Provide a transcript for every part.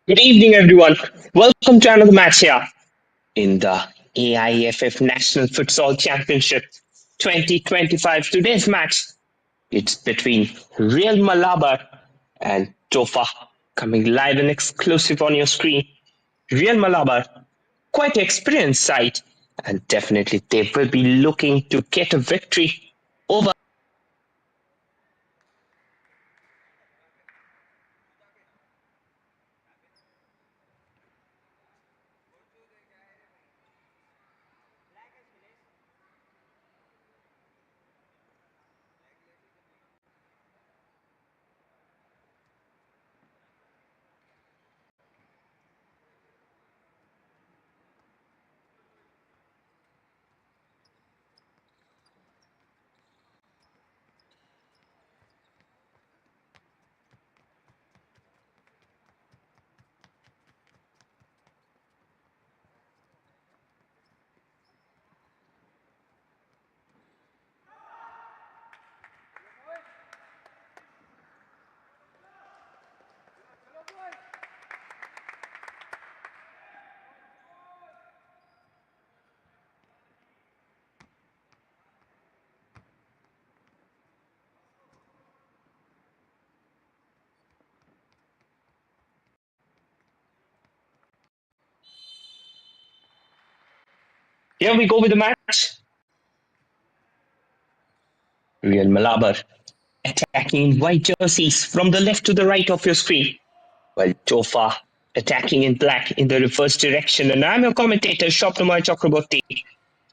Good evening, everyone. Welcome to another match here in the AIFF National Futsal Championship 2025. Today's match, it's between Real Malabar and TOFA, coming live and exclusive on your screen. Real Malabar, quite an experienced side, and definitely they will be looking to get a victory over. Here we go with the match. Real Malabar attacking in white jerseys from the left to the right of your screen, while Tofa attacking in black in the reverse direction. And I'm your commentator, Shopnamai Chakraborty,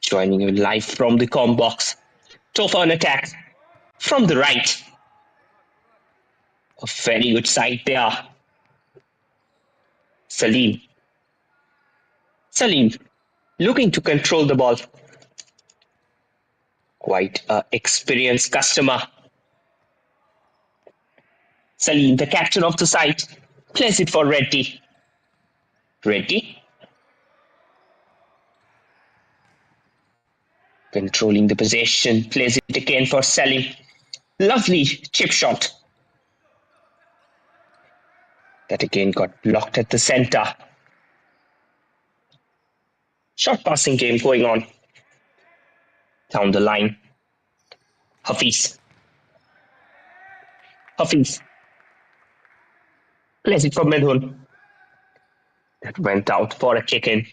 joining you live from the com box. Tofa on attack from the right. A very good side there. Salim. Salim looking to control the ball. Quite an experienced customer. Salim, the captain of the side, plays it for Reddy. Reddy controlling the possession, plays it again for Salim. Lovely chip shot. That again got blocked at the center. Short passing game going on. Down the line. Hafiz. Hafiz. Plays it for Midhun. That went out for a kick in.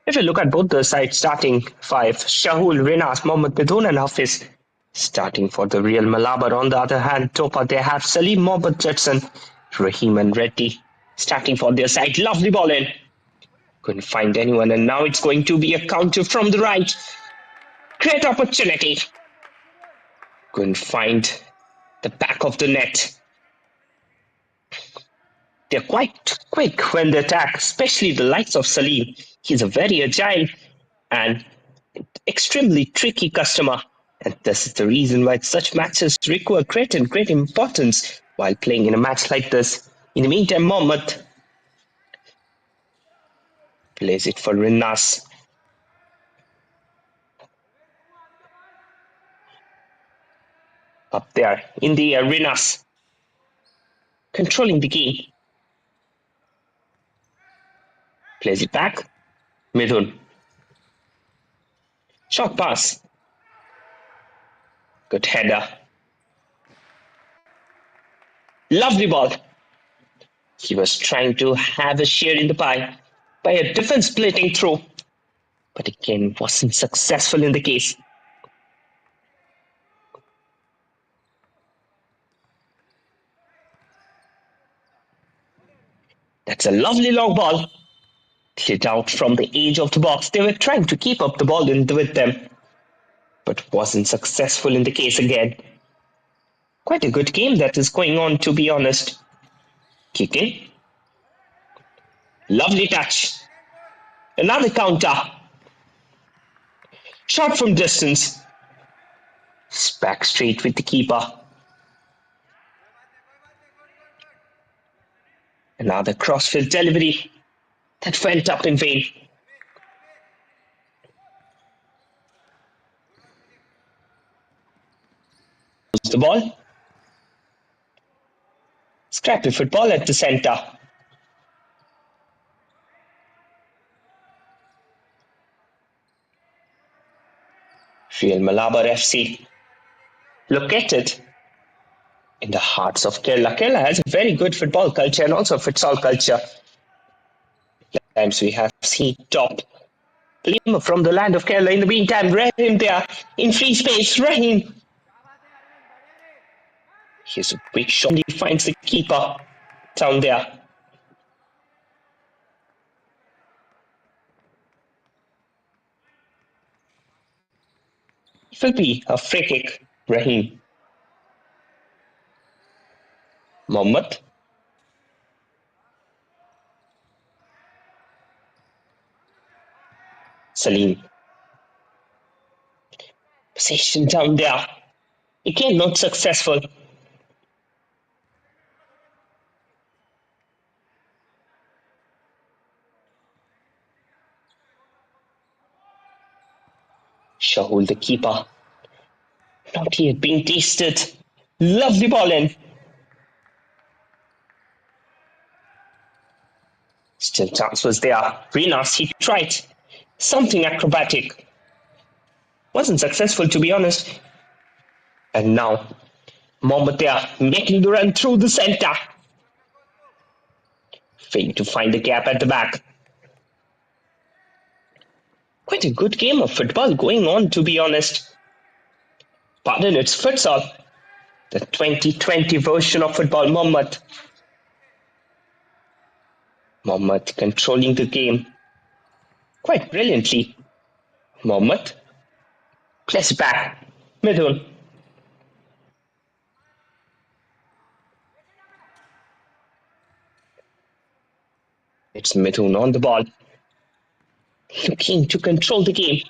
If you look at both the sides starting five, Shahul, Rinas, Mohammad Midhun and Hafiz starting for the Real Malabar. On the other hand, Topa, they have Salim, Mohammad Jetson, Rahim and Reddy starting for their side. Lovely ball in. Couldn't find anyone, and now it's going to be a counter from the right. Great opportunity. Couldn't find the back of the net. They're quite quick when they attack, especially the likes of Salim. He's a very agile and extremely tricky customer. And this is the reason why such matches require great importance while playing in a match like this. In the meantime, Mohammad plays it for Rinas. Up there in the air, Rinas controlling the game. Plays it back. Midhun. Short pass. Good header. Lovely ball. He was trying to have a share in the pie by a defense splitting throw, but again wasn't successful in the case. That's a lovely long ball. Hit out from the edge of the box. They were trying to keep up the ball with them, but wasn't successful in the case again. Quite a good game that is going on, to be honest. Kick in. Lovely touch. Another counter. Shot from distance. Back straight with the keeper. Another crossfield delivery that went up in vain. The ball. Scrappy football at the centre. Real Malabar FC. Located in the hearts of Kerala. Kerala has a very good football culture and also futsal culture. Times we have seen top player from the land of Kerala. In the meantime, Rahim there in free space. Rahim. Here's a quick shot. He finds the keeper down there. It will be a free kick. Rahim. Mohammed. Salim. Possession down there. Again, not successful. Shahul, the keeper. Not yet being tasted. Lovely ball in. Still chance was there. Renas, he tried something acrobatic. Wasn't successful, to be honest. And now, Mohammed there making the run through the centre. Failed to find the gap at the back. Quite a good game of football going on, to be honest. Pardon, it's futsal. The 2020 version of football. Mohammed controlling the game quite brilliantly. Mohammed plays back. Midun. It's Midun on the ball. Looking to control the game.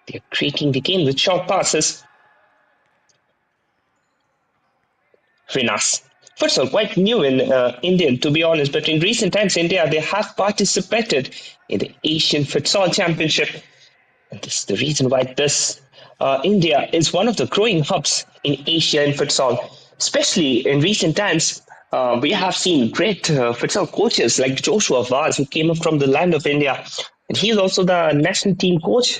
They're creating the game with short passes. Renas. First of all, quite new in India, to be honest, but in recent times, India, they have participated in the Asian Futsal Championship. And this is the reason why this India is one of the growing hubs in Asia in futsal. Especially in recent times, we have seen great futsal coaches like Joshua Vaz, who came up from the land of India. And he is also the national team coach.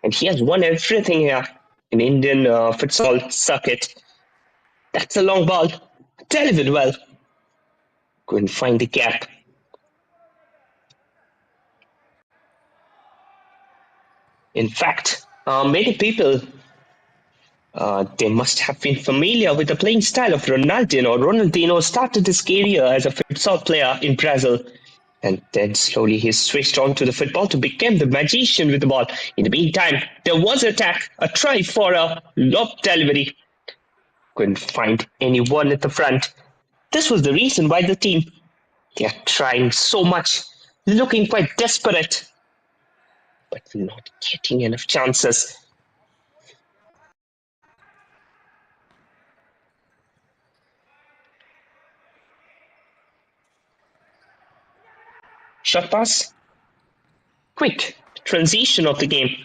And he has won everything here in Indian futsal circuit. That's a long ball. Delivered well. Couldn't find the gap. In fact, many people they must have been familiar with the playing style of Ronaldinho. Ronaldinho started his career as a futsal player in Brazil, and then slowly he switched on to the football to become the magician with the ball. In the meantime, there was an attack, a try for a lob delivery. Couldn't find anyone at the front. This was the reason why the team, they are trying so much, looking quite desperate, but not getting enough chances. Shot pass. Quick transition of the game.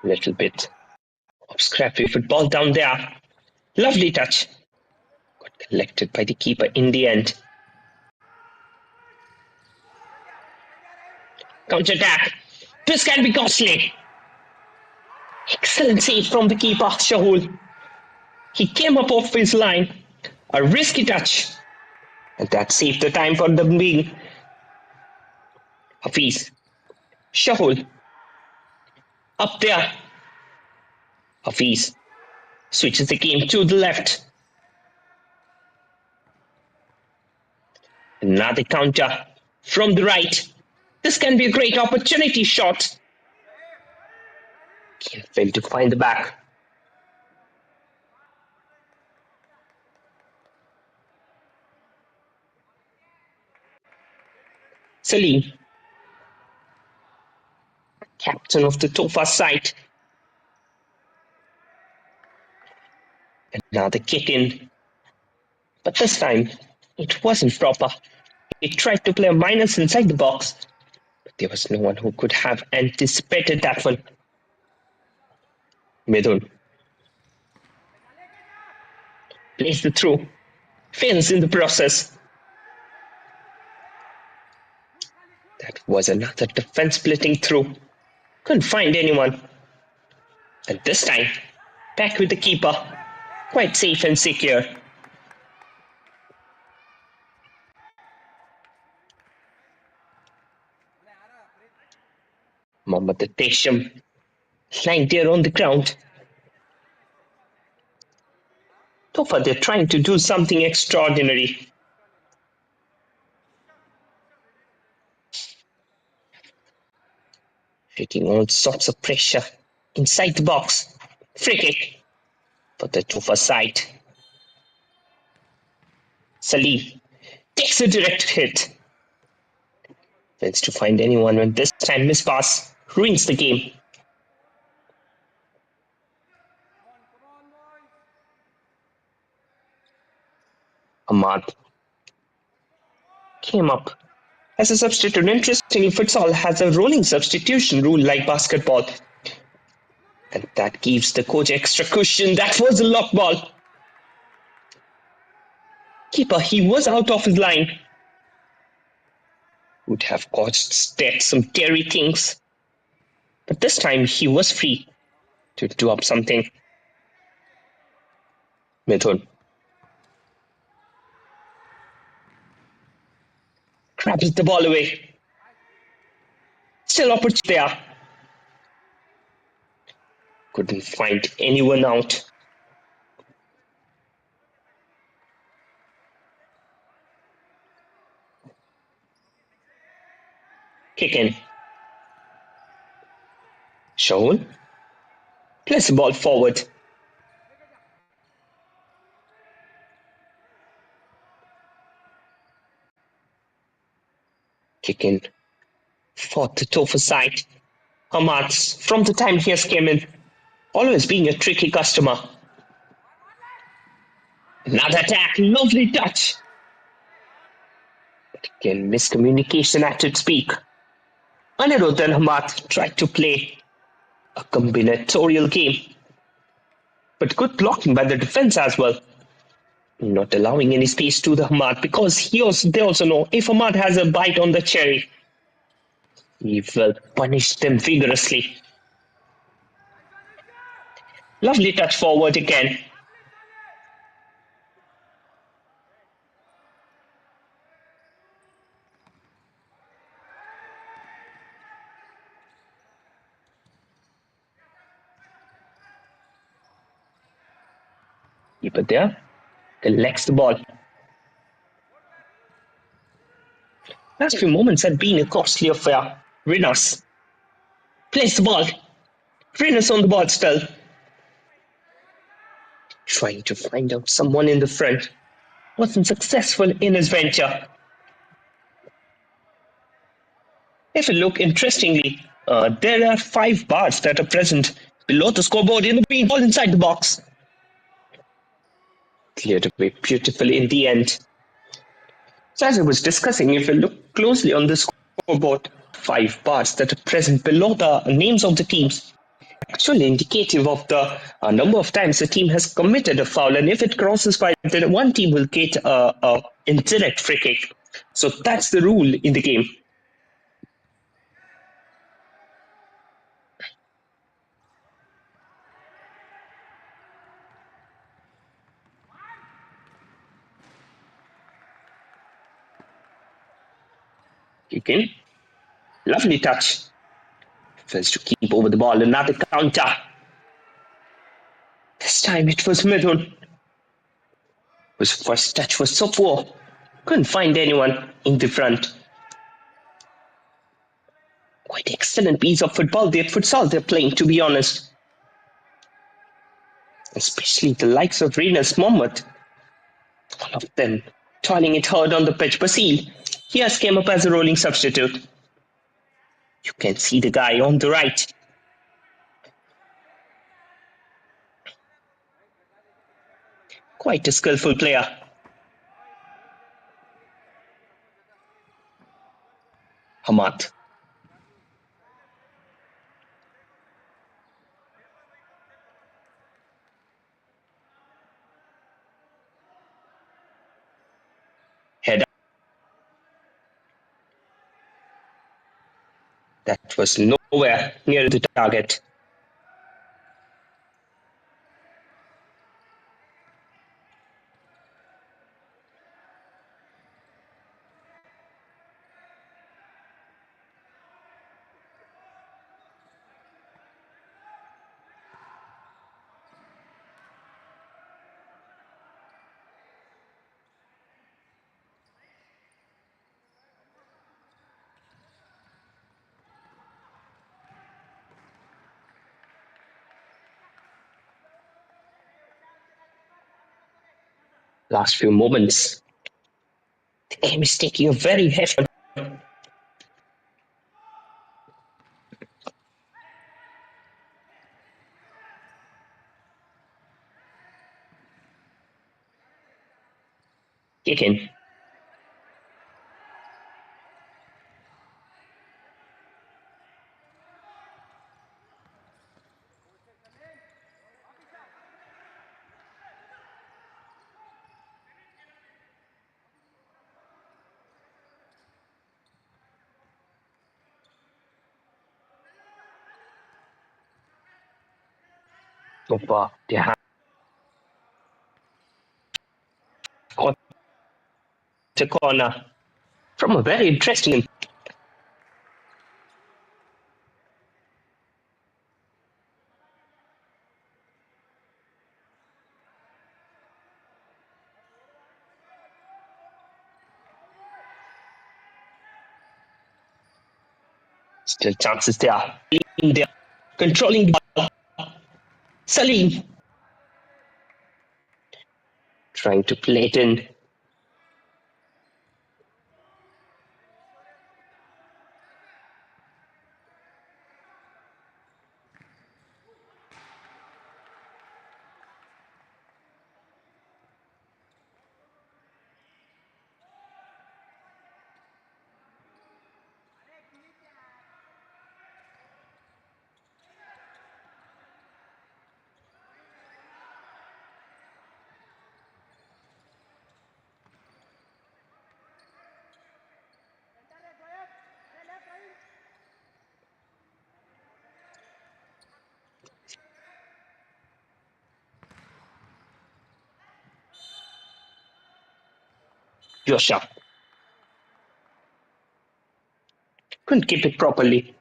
Little bit of scrappy football down there. Lovely touch. Got collected by the keeper in the end. Counter attack. This can be costly. Excellent save from the keeper, Shahul. He came up off his line. A risky touch. And that saved the time for them being. Hafiz. Shahul. Up there. Hafiz switches the game to the left. Another counter from the right. This can be a great opportunity shot. Failed to find the back. Salim. captain of the TOFA side. Another kick in. But this time, it wasn't proper. He tried to play a minus inside the box. But there was no one who could have anticipated that one. Midun plays the throw. Fails in the process. That was another defense-splitting throw. Couldn't find anyone. And this time, back with the keeper. Quite safe and secure. Mohammad Tesham lying there on the ground. TOFA, they're trying to do something extraordinary. Creating all sorts of pressure inside the box. Free kick for the TOFA side. Salim takes a direct hit. Fails to find anyone when this time miss pass ruins the game. Ahmad came up as a substitute. Interestingly, futsal has a rolling substitution rule like basketball. And that gives the coach extra cushion. That was a lock ball. Keeper, he was out of his line. Would have caused Stet some teary things. But this time he was free to do up something. Mithun grabs the ball away. Still opportunity there. Couldn't find anyone out. Kick in. Shaul plays the ball forward. Kick in for the TOFA side. Ahmad, from the time he has came in, always being a tricky customer. Another attack, lovely touch. But again, miscommunication at its peak. Anirudh and Ahmad tried to play a combinatorial game. But good blocking by the defense as well. Not allowing any space to the Ahmad because they also know if Ahmad has a bite on the cherry, he will punish them vigorously. Lovely touch forward again. Keeper there collects the ball. Last few moments had been a costly affair. Rinas plays the ball. Rinas on the ball still. Trying to find out someone in the front. Wasn't successful in his venture. If you look interestingly, there are 5 bars that are present below the scoreboard in the green ball inside the box. Cleared away beautifully in the end. So as I was discussing, if you look closely on the scoreboard, 5 bars that are present below the names of the teams, actually indicative of the number of times the team has committed a foul, and if it crosses 5, then one team will get a indirect free kick. So that's the rule in the game. Kick in. Lovely touch. First to keep over the ball. Another counter. This time it was Mithun. His first touch was so poor. Couldn't find anyone in the front. Quite excellent piece of football. Futsal they're playing, to be honest. Especially the likes of Rinas Mohammed. All of them toiling it hard on the pitch. Basil, he has came up as a rolling substitute. You can see the guy on the right. Quite a skillful player. Hamad. Head up. That was nowhere near the target. Last few moments. The game is taking a very hefty. Kick in. TOFA, they have got a corner from a very interesting. Still chances there. Controlling the ball. Salim. Trying to play it in. Joshua couldn't keep it properly.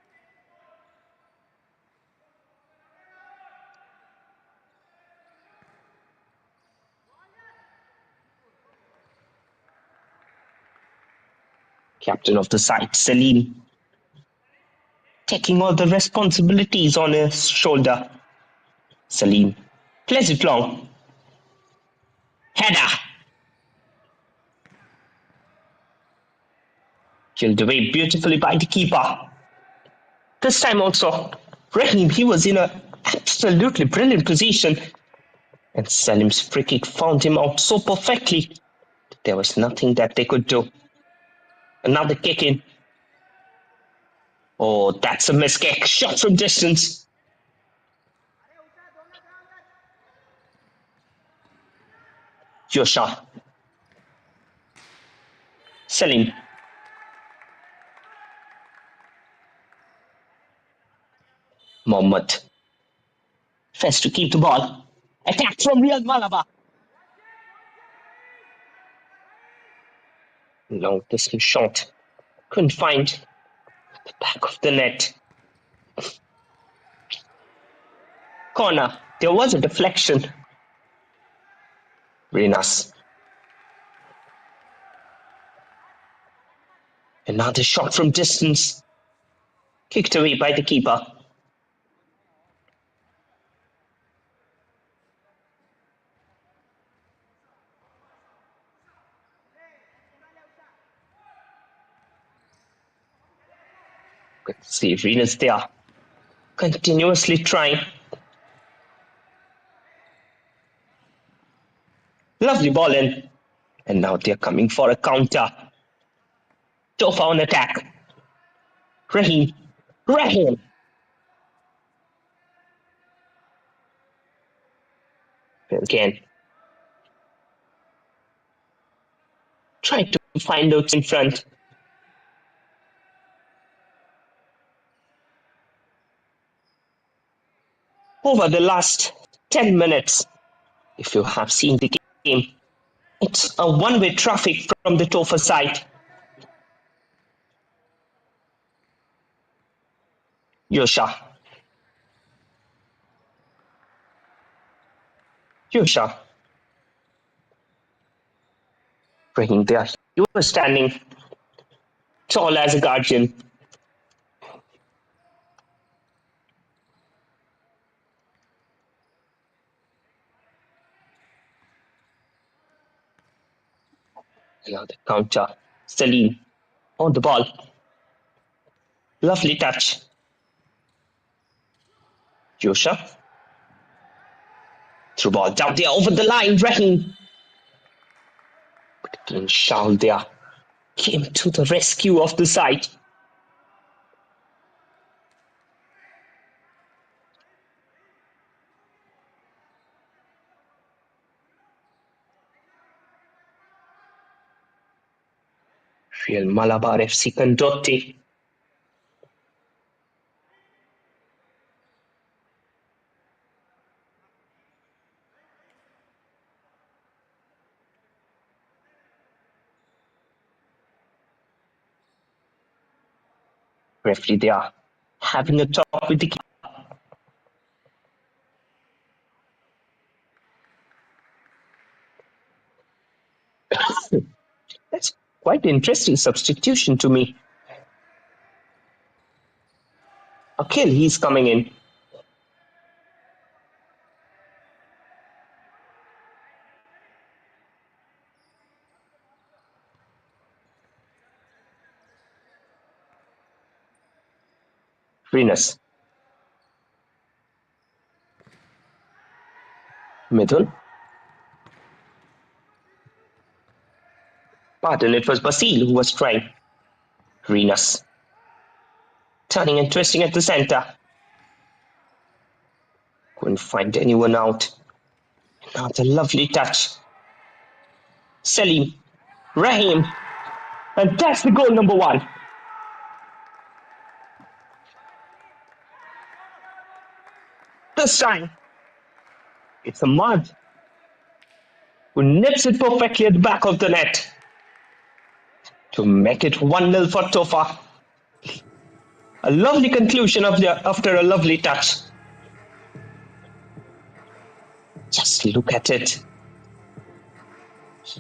Captain of the side, Salim, taking all the responsibilities on his shoulder. Salim plays it long. Header. Killed away beautifully by the keeper. This time also, Raheem, he was in an absolutely brilliant position. And Salim's free kick found him out so perfectly. There was nothing that they could do. Another kick in. Oh, that's a miss kick. Shot from distance. Joshua. Salim. Mohammed. First to keep the ball. Attack from Real Malabar. Long distance shot. Couldn't find the back of the net. Corner. There was a deflection. Renas. Another shot from distance. Kicked away by the keeper. Good to see Renas there. Continuously trying. Lovely ball in. And now they're coming for a counter. TOFA on attack. Rahim. Rahim. Again. Trying to find out in front. Over the last 10 minutes, if you have seen the game, it's a one-way traffic from the TOFA side. Yosha. Yosha. Bringing there. He was standing tall as a guardian. Now the counter. Salim on the ball. Lovely touch. Yosha. Through ball down there over the line. Rahim. But again, Shaul there came to the rescue of the side. Real Malabar FC Kondotty. Referee there having a talk with the keeper. That's quite an interesting substitution to me. Akhil, he's coming in. Venus. Mithun. Pardon, it was Basil who was trying. Venus. Turning and twisting at the center. Couldn't find anyone out. Now the lovely touch. Salim. Rahim. And that's the goal number 1. This time, it's Ahmad who nips it perfectly at the back of the net to make it 1-0 for TOFA. A lovely conclusion after a lovely touch. Just look at it.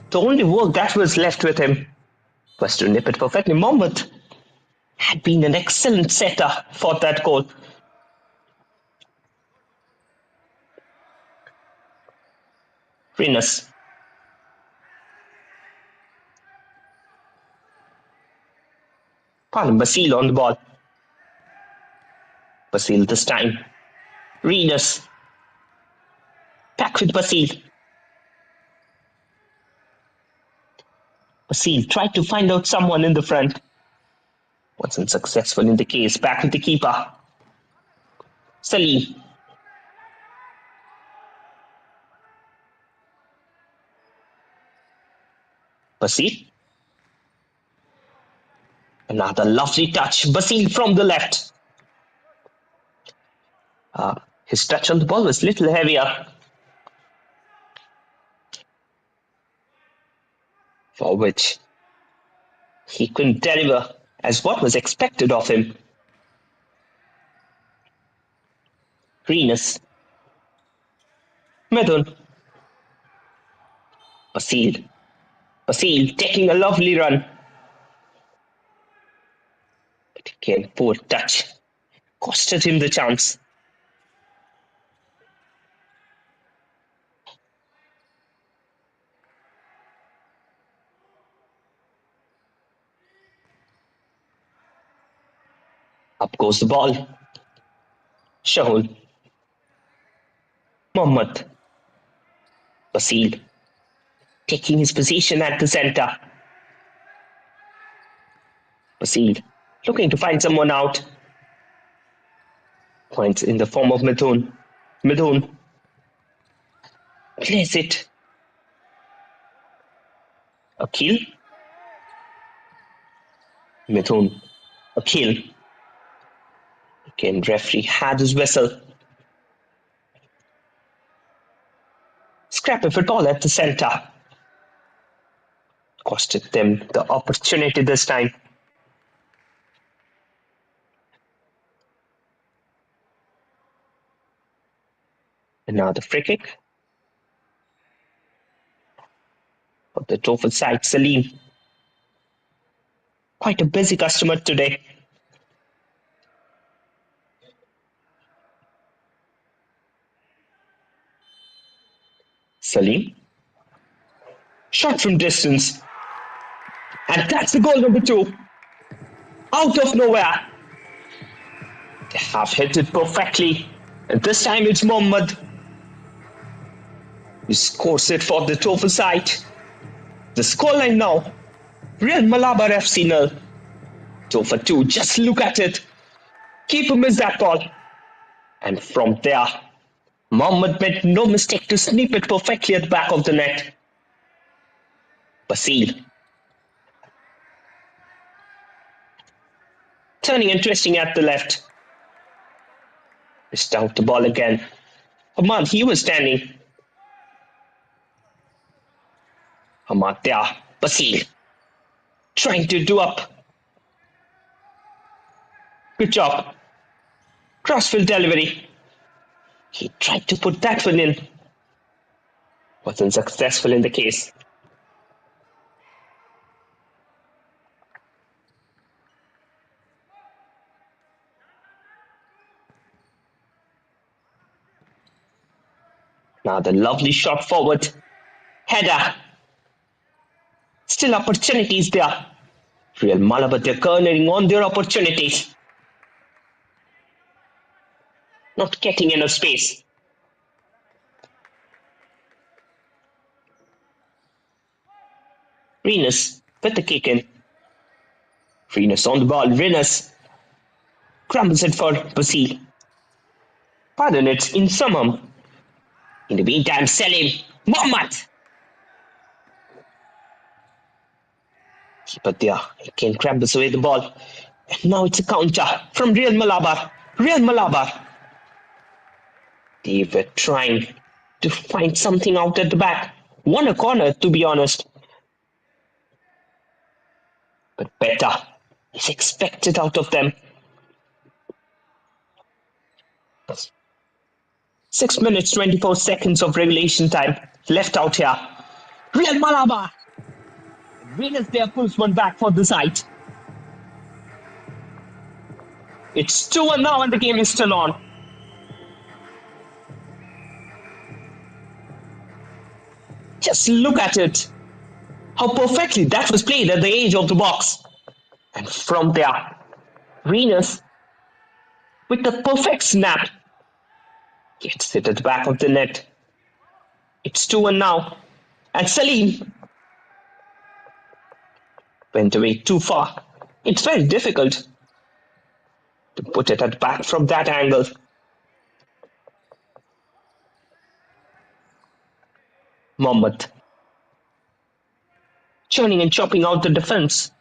The only work that was left with him was to nip it perfectly. Mohammed had been an excellent setter for that goal. Venus. Pardon, Basil on the ball. Basil this time. Venus. Back with Basil. Basil tried to find out someone in the front. Wasn't successful in the case. Back with the keeper. Salim. Basil. Another lovely touch. Basil from the left. His touch on the ball was a little heavier. For which he couldn't deliver as what was expected of him. Venus. Mithun. Basil. Basil taking a lovely run. But again, poor touch. Costed him the chance. Up goes the ball. Shahul. Mohammed. Basil. taking his position at the center. Basil looking to find someone out. Points in the form of Mithun. Mithun plays it. Akil. Mithun. Akil. Again, referee had his whistle. Scrap a football at the center. Costed them the opportunity this time. And now the free kick. Of the TOFA side, Salim. Quite a busy customer today. Salim. Shot from distance. And that's the goal number 2. Out of nowhere. They have hit it perfectly. And this time it's Mohammed. He scores it for the TOFA side. The scoreline now. Real Malabar FC 0. TOFA 2. Just look at it. Keeper missed that ball. And from there, Mohammed made no mistake to snip it perfectly at the back of the net. Basil. Turning and twisting at the left. Missed out the ball again. Hamad, he was standing. Hamad there. Basil. Trying to do up. Good job. Crossfield delivery. He tried to put that one in. Wasn't successful in the case. Now the lovely shot forward. Header. Still opportunities there. Real Malabar, they're cornering on their opportunities. Not getting enough space. Renus with the kick in. Renus on the ball. Renus crumbles it for Basil. Pardon, it's in Samam. In the meantime, Salim. Mohammed. But there, again crumbles away the ball. And now it's a counter from Real Malabar. Real Malabar. They were trying to find something out at the back. Won a corner, to be honest. But better is expected out of them. 6 minutes, 24 seconds of regulation time left out here. Real Malabar. Venus there pulls one back for the side. It's 2-1 now and the game is still on. Just look at it. How perfectly that was played at the edge of the box. And from there, Venus, with the perfect snap, gets it at the back of the net. It's 2-1 now. And Salim went away too far. It's very difficult to put it at the back from that angle. Mohammed churning and chopping out the defense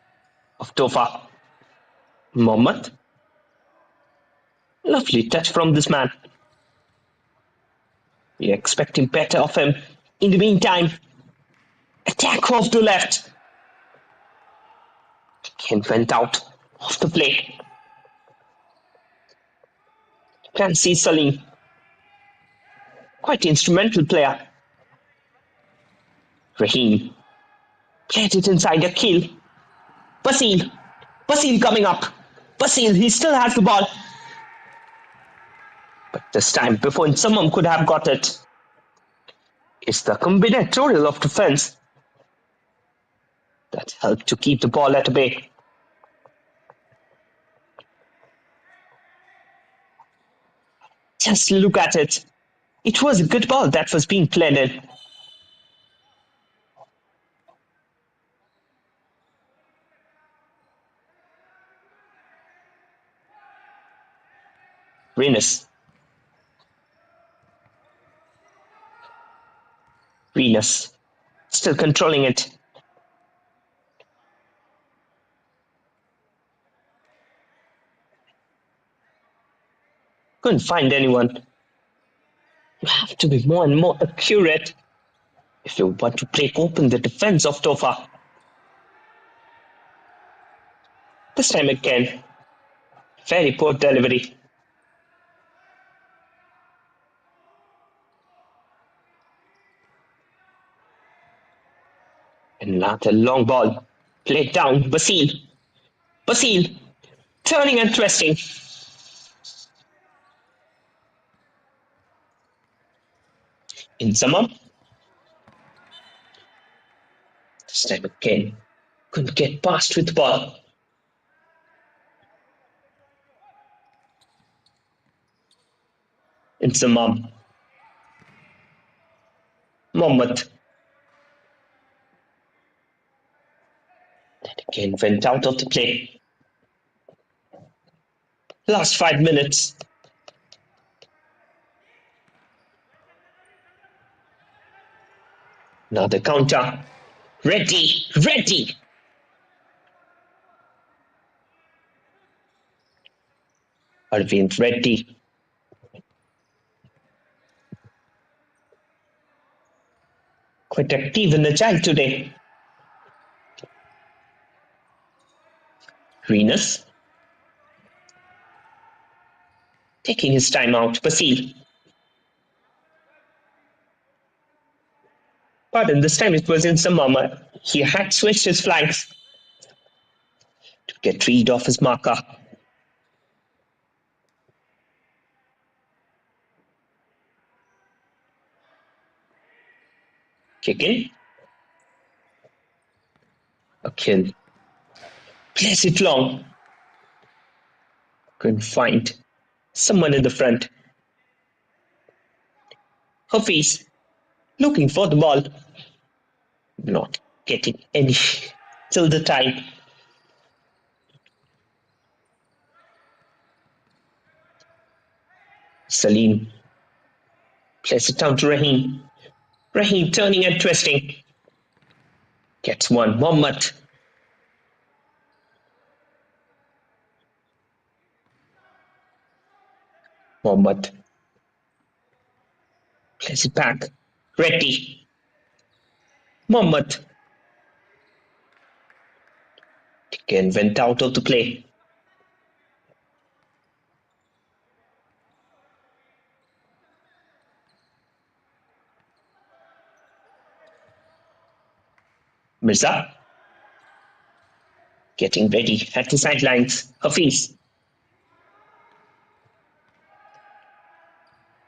of TOFA. Mohammed. Lovely touch from this man. We're expecting better of him. In the meantime, attack off the left. Again went out of the play. Can see Salim. Quite instrumental player. Raheem played it inside Akil. Basil coming up. Basil, he still has the ball. But this time, before someone could have got it, it's the combinatorial of defense that helped to keep the ball at bay. Just look at it. It was a good ball that was being played in. Venus. Venus. Still controlling it. Couldn't find anyone. You have to be more and more accurate if you want to break open the defense of TOFA. This time again, very poor delivery. Another long ball. Played down. Basil. Basil. Turning and twisting. Inzamam. This time again. Couldn't get past with the ball. Inzamam. Mohammed. That again went out of the play. Last 5 minutes. Another counter. Ready. Ready. Arvind Reddy. Quite active and agile today. Venus. Taking his time out. Basil. Pardon, this time it was in Samama. He had switched his flanks to get rid of his marker. Kick in. A kill. Place it long. Couldn't find someone in the front. Hafiz looking for the ball. Not getting any till the time. Salim plays it down to Rahim. Rahim turning and twisting. Gets one. Mohammed. Mohammed. Plays it back. Reddy. Mohammed. Again went out of the play. Mirza. Getting ready at the sidelines. Hafiz.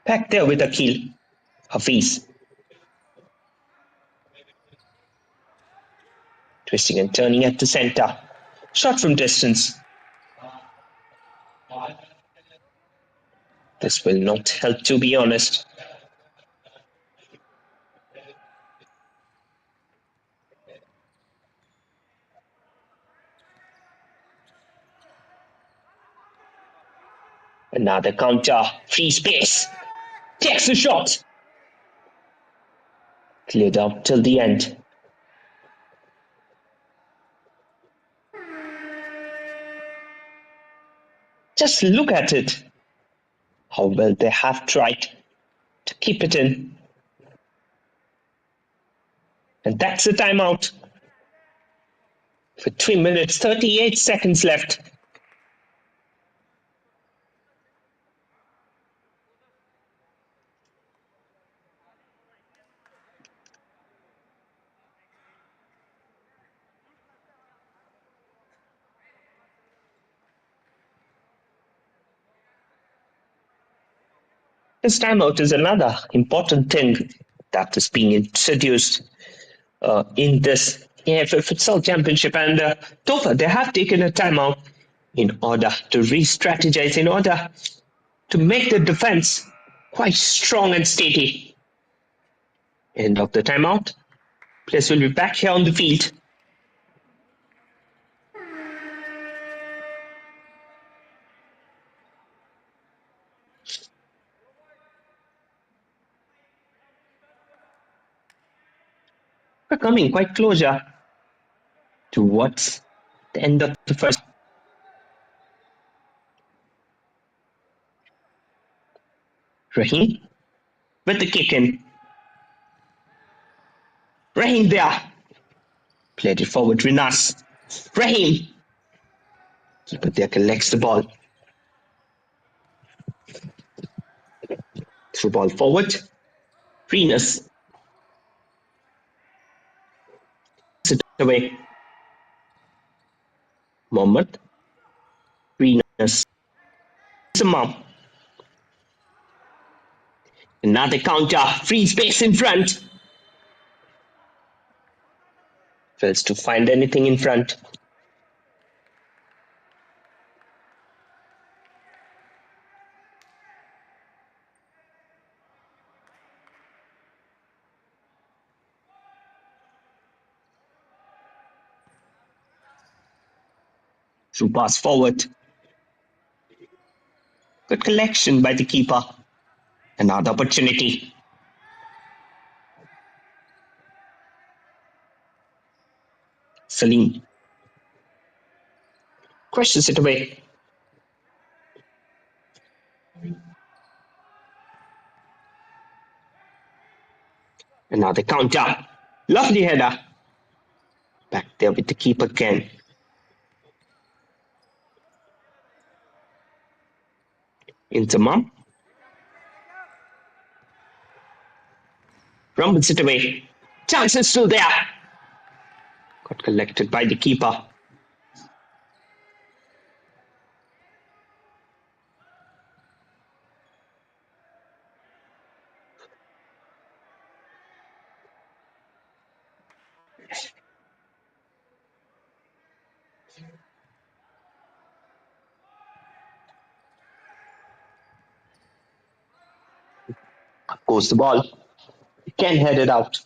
Back there with Akil. Hafiz. Twisting and turning at the center. Shot from distance. This will not help, to be honest. Another counter. Free space. Takes the shot. Cleared out till the end. Just look at it. How well they have tried to keep it in. And that's the timeout. With 3 minutes, 38 seconds left. This timeout is another important thing that is being introduced in this AIFF Futsal Championship, and TOFA, they have taken a timeout in order to re-strategize, in order to make the defense quite strong and steady. End of the timeout. Players will be back here on the field. We're coming quite closer towards the end of the first. Raheem with the kick in. Raheem there. Played it forward, Rinas. Raheem. Keeper there collects the ball. Through ball forward. Rinas. It away. Mohammed. Rinas. Samam. Another counter. Free space in front. Fails to find anything in front. Through pass forward. Good collection by the keeper. Another opportunity. Salim. Crushes it away. Another counter. Lovely header. Back there with the keeper again. Intamam. Rumbles it away. Chances still there. Got collected by the keeper. Up goes the ball. You can head it out.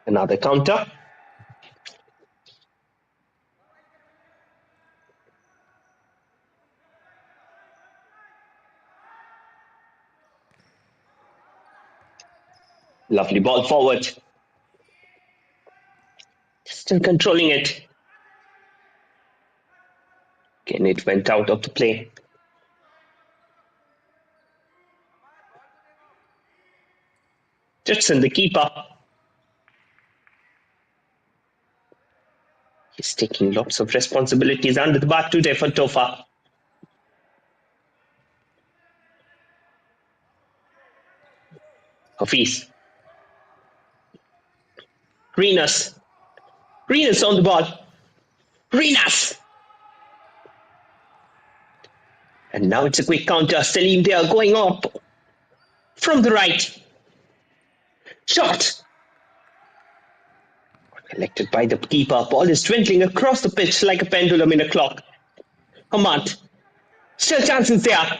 Another counter. Lovely ball forward. Still controlling it. Again, it went out of the play. Judson, the keeper. He's taking lots of responsibilities under the bat today for TOFA. Hafiz. Rinas. Rinas on the ball. Rinas! And now it's a quick counter. Salim there going up from the right. Shot! Collected by the keeper. Ball is twinkling across the pitch like a pendulum in a clock. Hamad. Still chances there.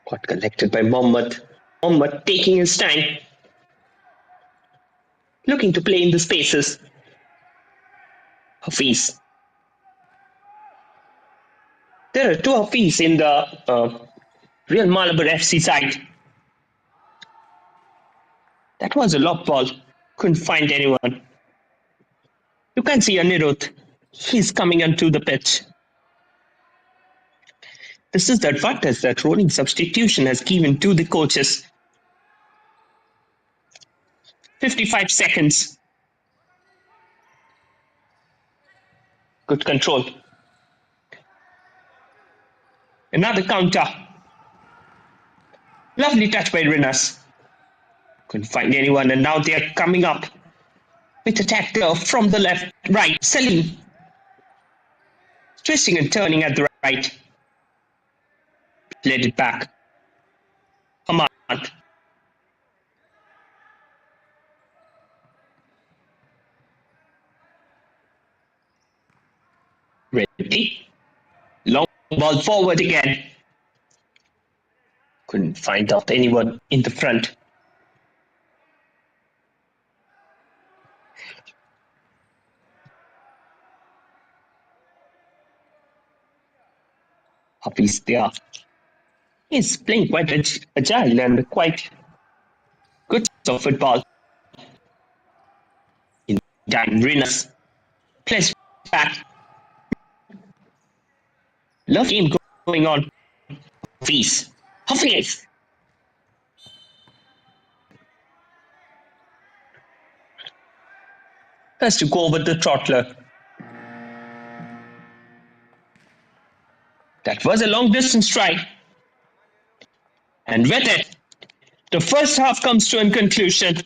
Got collected by Mohammed. Mohammed taking his time. Looking to play in the spaces. Hafiz. There are two Hafiz in the Real Malabar FC side. That was a lob ball. Couldn't find anyone. You can see Anirudh. He's coming onto the pitch. This is the advantage that rolling substitution has given to the coaches. 55 seconds. Good control. Another counter. Lovely touch by Rinas. Couldn't find anyone, and now they are coming up with attack there from the left, right. Salim. Twisting and turning at the right. Played it back. Hamad. Ready. Long ball forward again. Couldn't find out anyone in the front. Hafiz there. He's playing quite agile and quite good of football. In time, Rinas plays back. Love game going on. Hafiz. Hafiz has to go with the trottler. That was a long distance strike. And with it, the first half comes to a conclusion.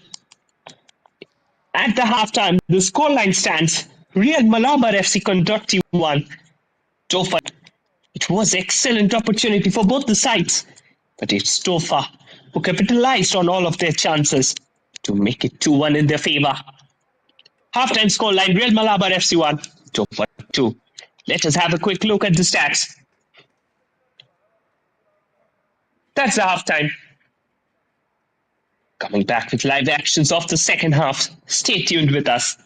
At the halftime, the scoreline stands Real Malabar FC Kondotty 1, TOFA. It was an excellent opportunity for both the sides, but it's TOFA who capitalized on all of their chances to make it 2-1 in their favor. Halftime scoreline Real Malabar FC 1, TOFA 2. Let us have a quick look at the stats. That's the halftime. Coming back with live actions of the second half. Stay tuned with us.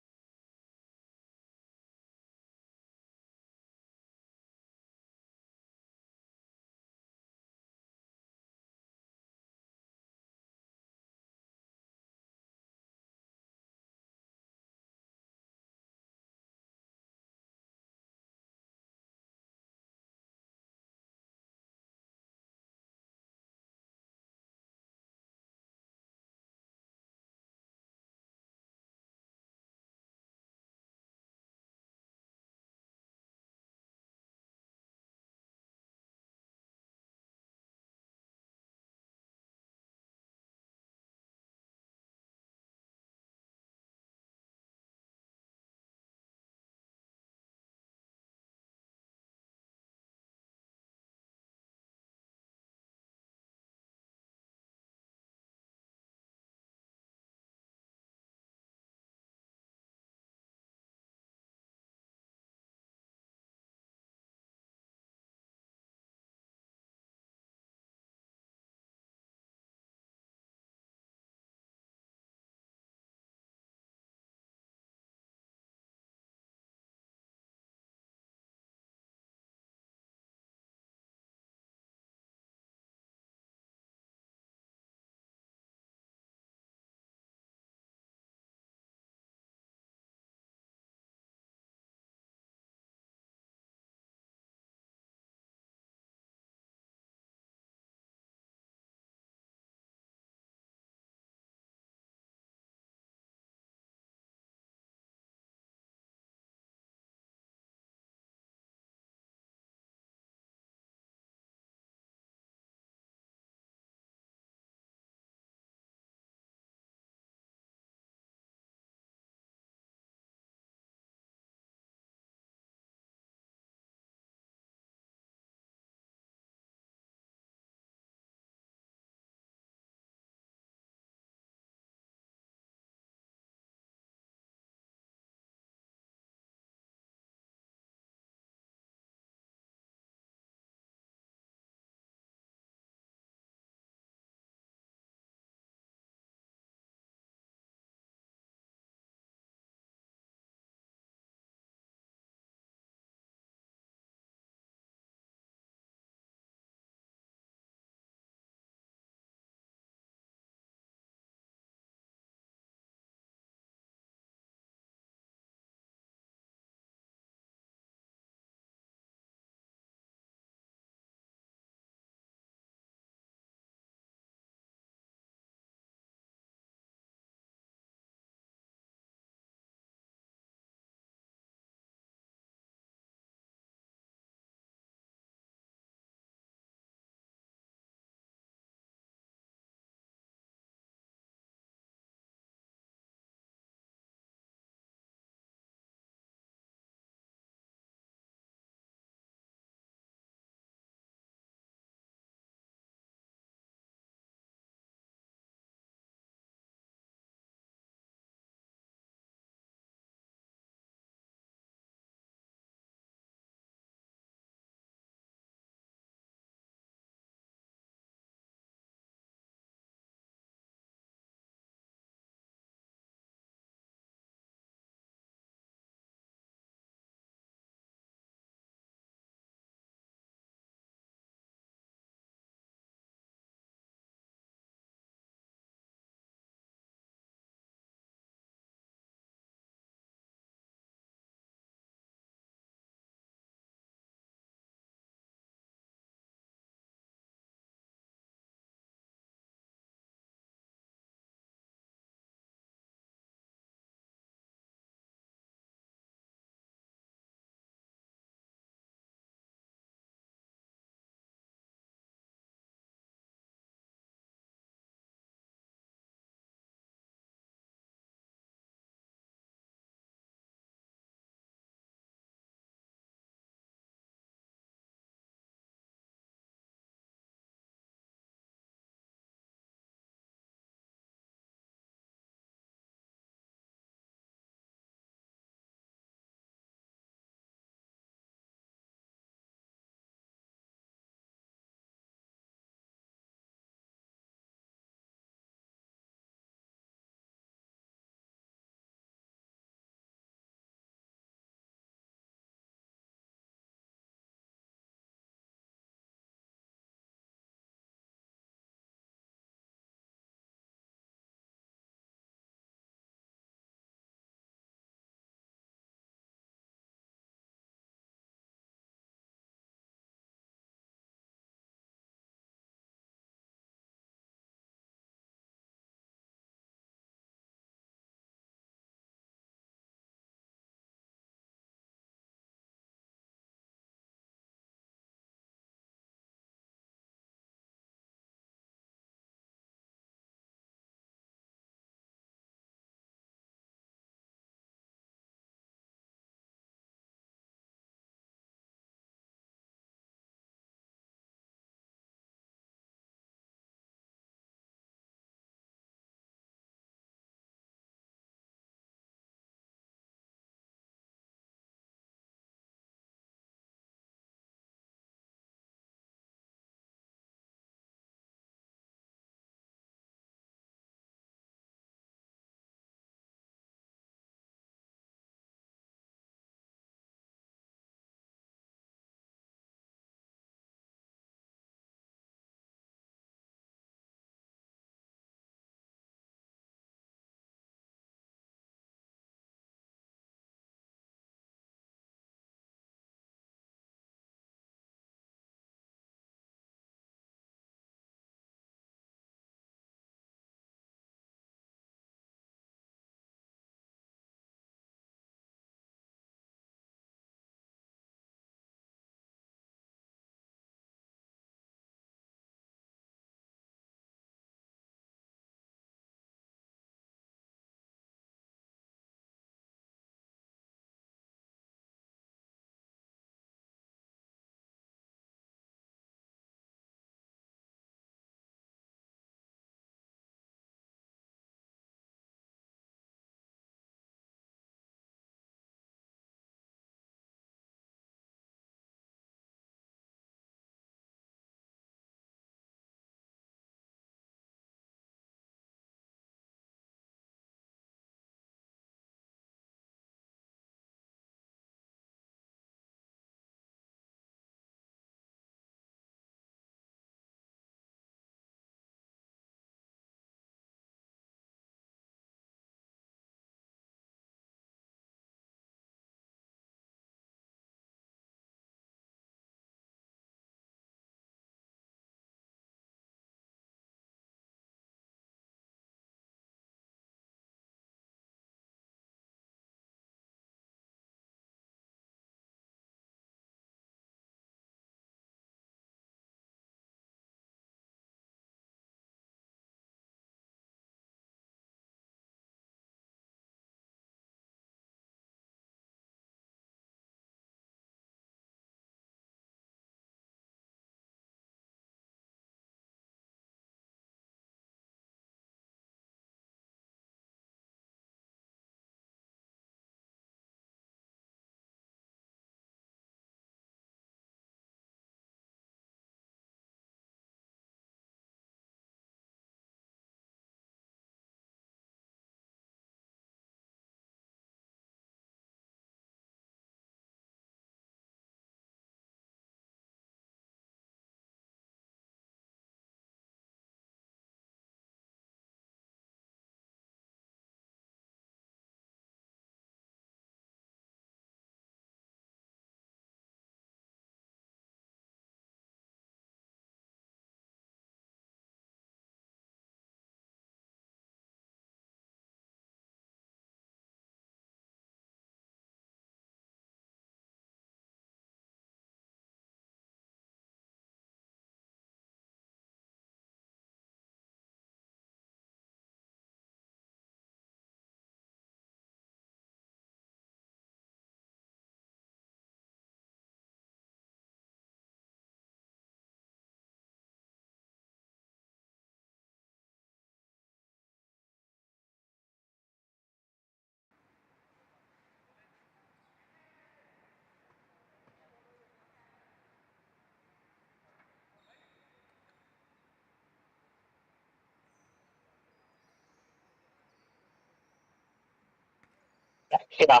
Yeah,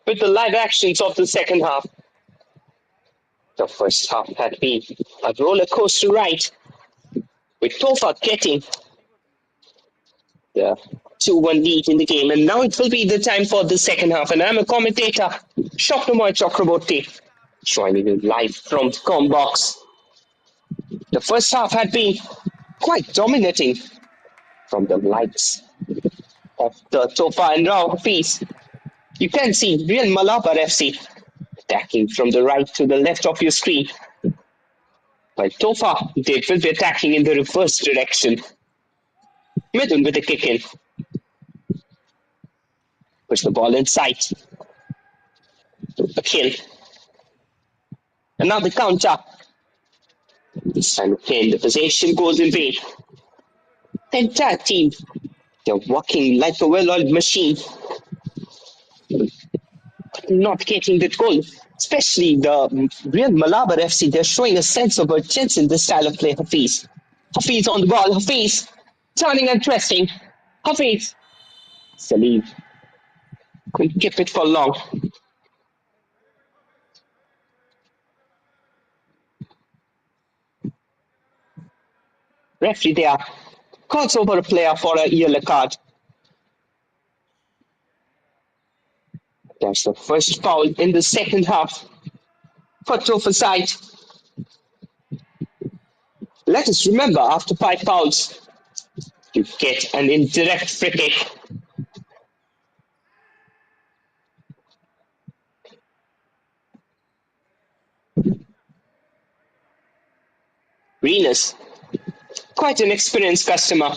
with the live actions of the second half. The first half had been a roller coaster ride, with TOFA getting the 2-1 lead in the game. And now it will be the time for the second half. And I'm a commentator, Shopnamoy Chakraborty, joining you live from the com box. The first half had been quite dominating from the likes of the TOFA and Rao Hafiz. You can see real Malabar FC attacking from the right to the left of your screen. While TOFA, they will be attacking in the reverse direction. Midun with a kick in. Push the ball inside. A kill. Another counter. This time again, the possession goes in vain. The entire team, they're working like a well-oiled machine. Not getting the goal. Especially the real Malabar FC, they're showing a sense of urgency in this style of play. Hafiz. Hafiz on the ball. Hafiz turning and twisting. Hafiz. Salim couldn't keep it for long. Referee there calls over a player for a yellow card. That's the first foul in the second half for TOFA side. Let us remember, after 5 fouls, you get an indirect free kick. Venus, quite an experienced customer,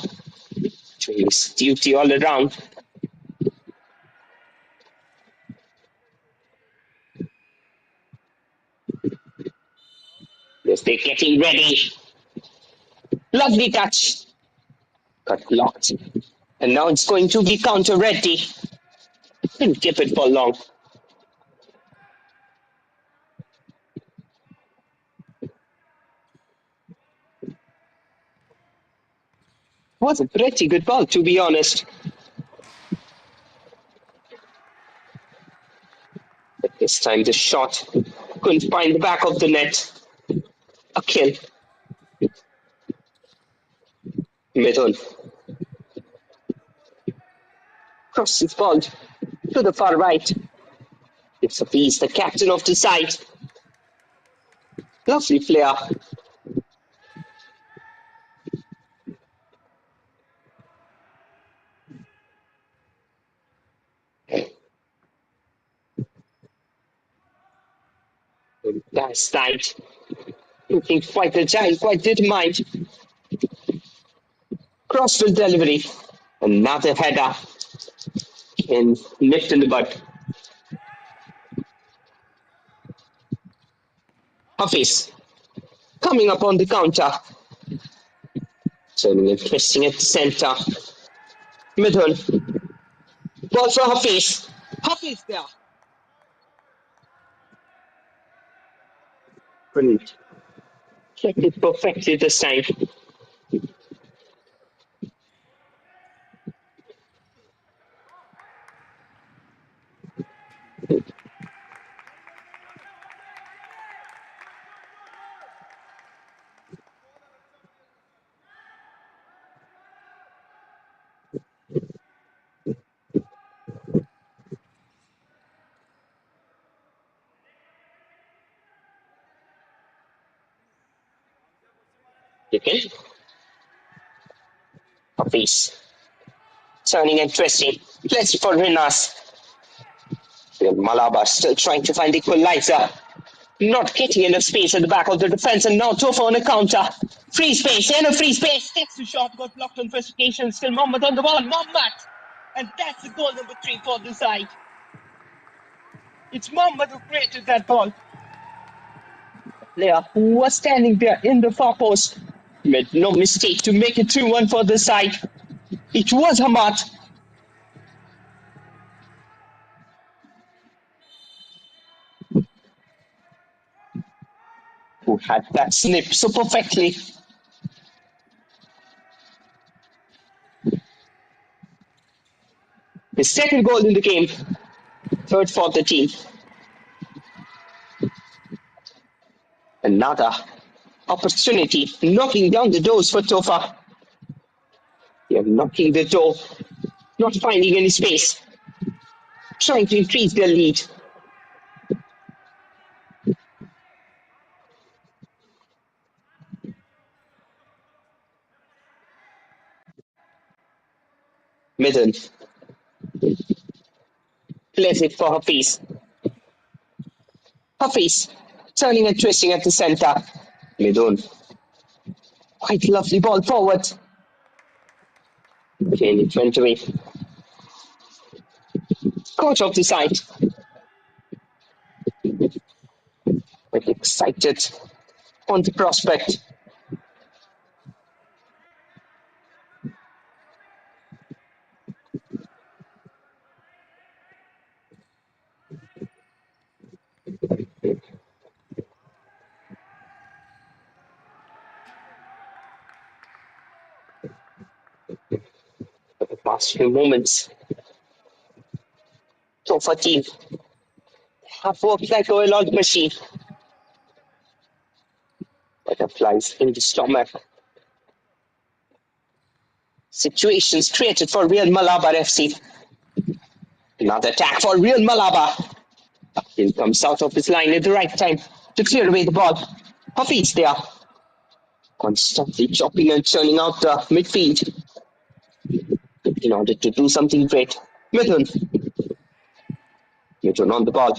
doing his duty all around. Yes, they're getting ready. Lovely touch. Got blocked. And now it's going to be counter ready. Didn't keep it for long. Was a pretty good ball, to be honest. But this time the shot couldn't find the back of the net. A kill. Mithun. Crosses ball to the far right. It's Hafiz, the captain of the side. Lovely player. That side. Looking quite agile, quite determined. Crossfield delivery. Another header. And lift in the butt. Hafiz. Coming up on the counter. Turning and twisting at the centre. Midhun. Ball for Hafiz. Hafiz there. Brilliant. Checked it perfectly this time. Again. Hafiz. Turning and twisting. Plenty for Rinas. Malabar still trying to find equalizer. Not getting enough space at the back of the defense, and now TOFA on a counter. Free space, and a free space. Takes the shot, got blocked on first occasion. Still Mohammed on the ball. Mohammed! And that's the goal number 3 for the side. It's Mohammed who created that ball. Player who was standing there in the far post made no mistake to make it 2-1 for the side. It was Hamad. Who had that snip so perfectly. His second goal in the game. Third for the team. Another opportunity, knocking down the doors for TOFA. They're knocking the door, not finding any space, trying to increase their lead. Middle. Plays it for Hafiz. Hafiz, turning and twisting at the center. Midun. Quite lovely ball forward. Again, it went away. Coach of the side. Quite excited on the prospect. For the past few moments, TOFA team have worked like a well-oiled machine. Butterflies in the stomach. Situations created for Real Malabar FC. Another attack for Real Malabar. He comes out of his line at the right time to clear away the ball. Hafiz there. Constantly chopping and churning out the midfield in order to do something great. Mithun on the ball.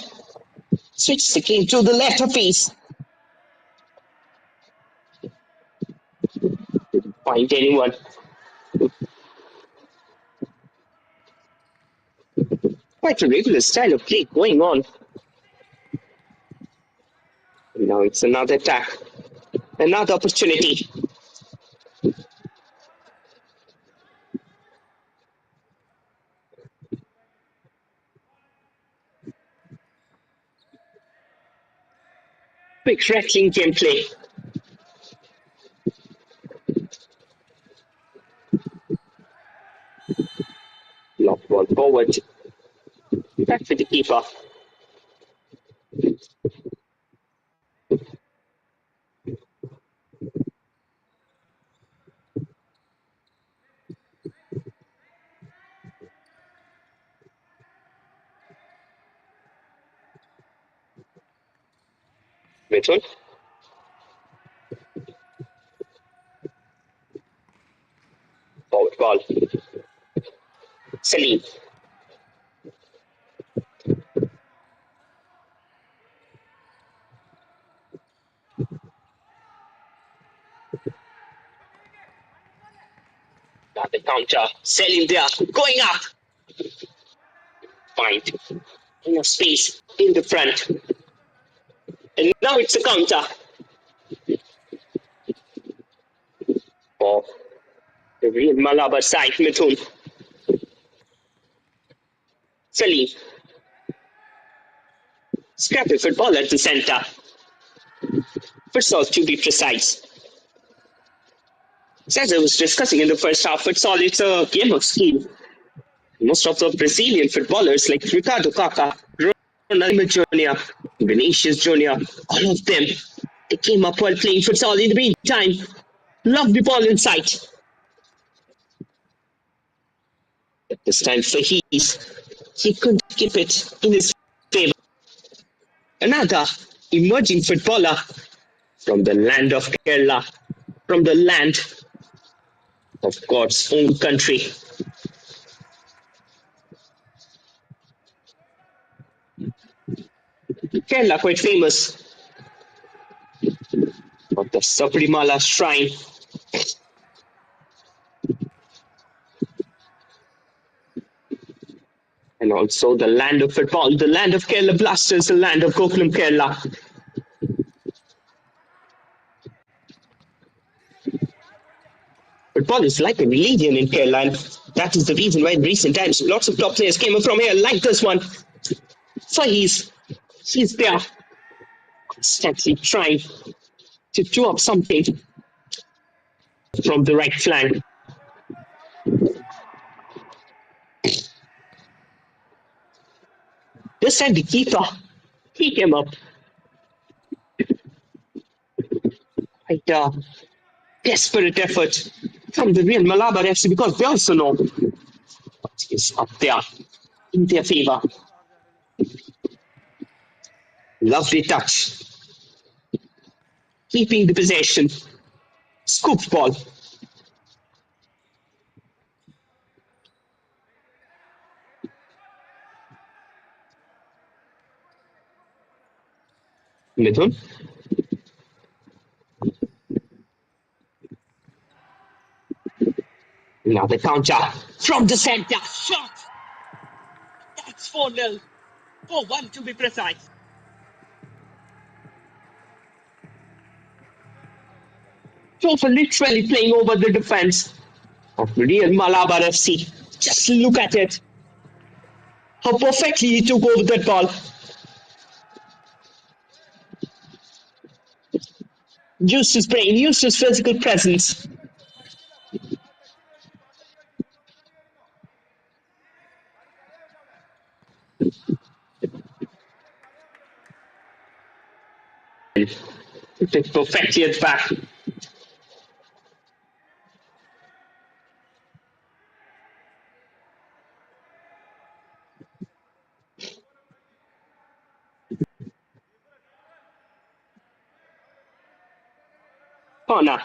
Switch the game to the left of Hafiz. Didn't find anyone. Quite a regular style of play going on. And now it's another attack. Another opportunity. Quick rattling gameplay. Lock ball forward. Back to the keeper. Mithun. Forward ball. Salim. Got the counter. Salim there. Going up. Find enough space in the front. And now it's a counter. For the Real Malabar side, Mithun. Salim. Scrappy football at the center. Futsal, to be precise. As I was discussing in the first half, futsal, it's a game of skill. Most of the Brazilian footballers like Ricardo Kaká, Ronaldo Jr., Vinicius Jr., all of them, they came up while playing futsal in the meantime. Love the ball inside. But this time for he couldn't keep it in his favor. Another emerging footballer from the land of Kerala, from the land of God's own country. Kerala quite famous for the Sabrimala shrine. And also the land of football, the land of Kerala Blasters, the land of Gokulam Kerala. Football is like a religion in Kerala, and that is the reason why in recent times lots of top players came from here, like this one. So he's there, constantly trying to do up something from the right flank. This time the keeper, he came up. Quite a desperate effort from the real Malabar FC because they also know what is up there in their favour. Lovely touch. Keeping the possession. Scoop ball. Mithun. Now the counter from the centre. Shot. That's 4-0. 4-1 to be precise. TOFA literally playing over the defence of real Malabar FC. Just look at it. How perfectly he took over that ball. Used his brain, used his physical presence. Took perfectly at the back. Corner.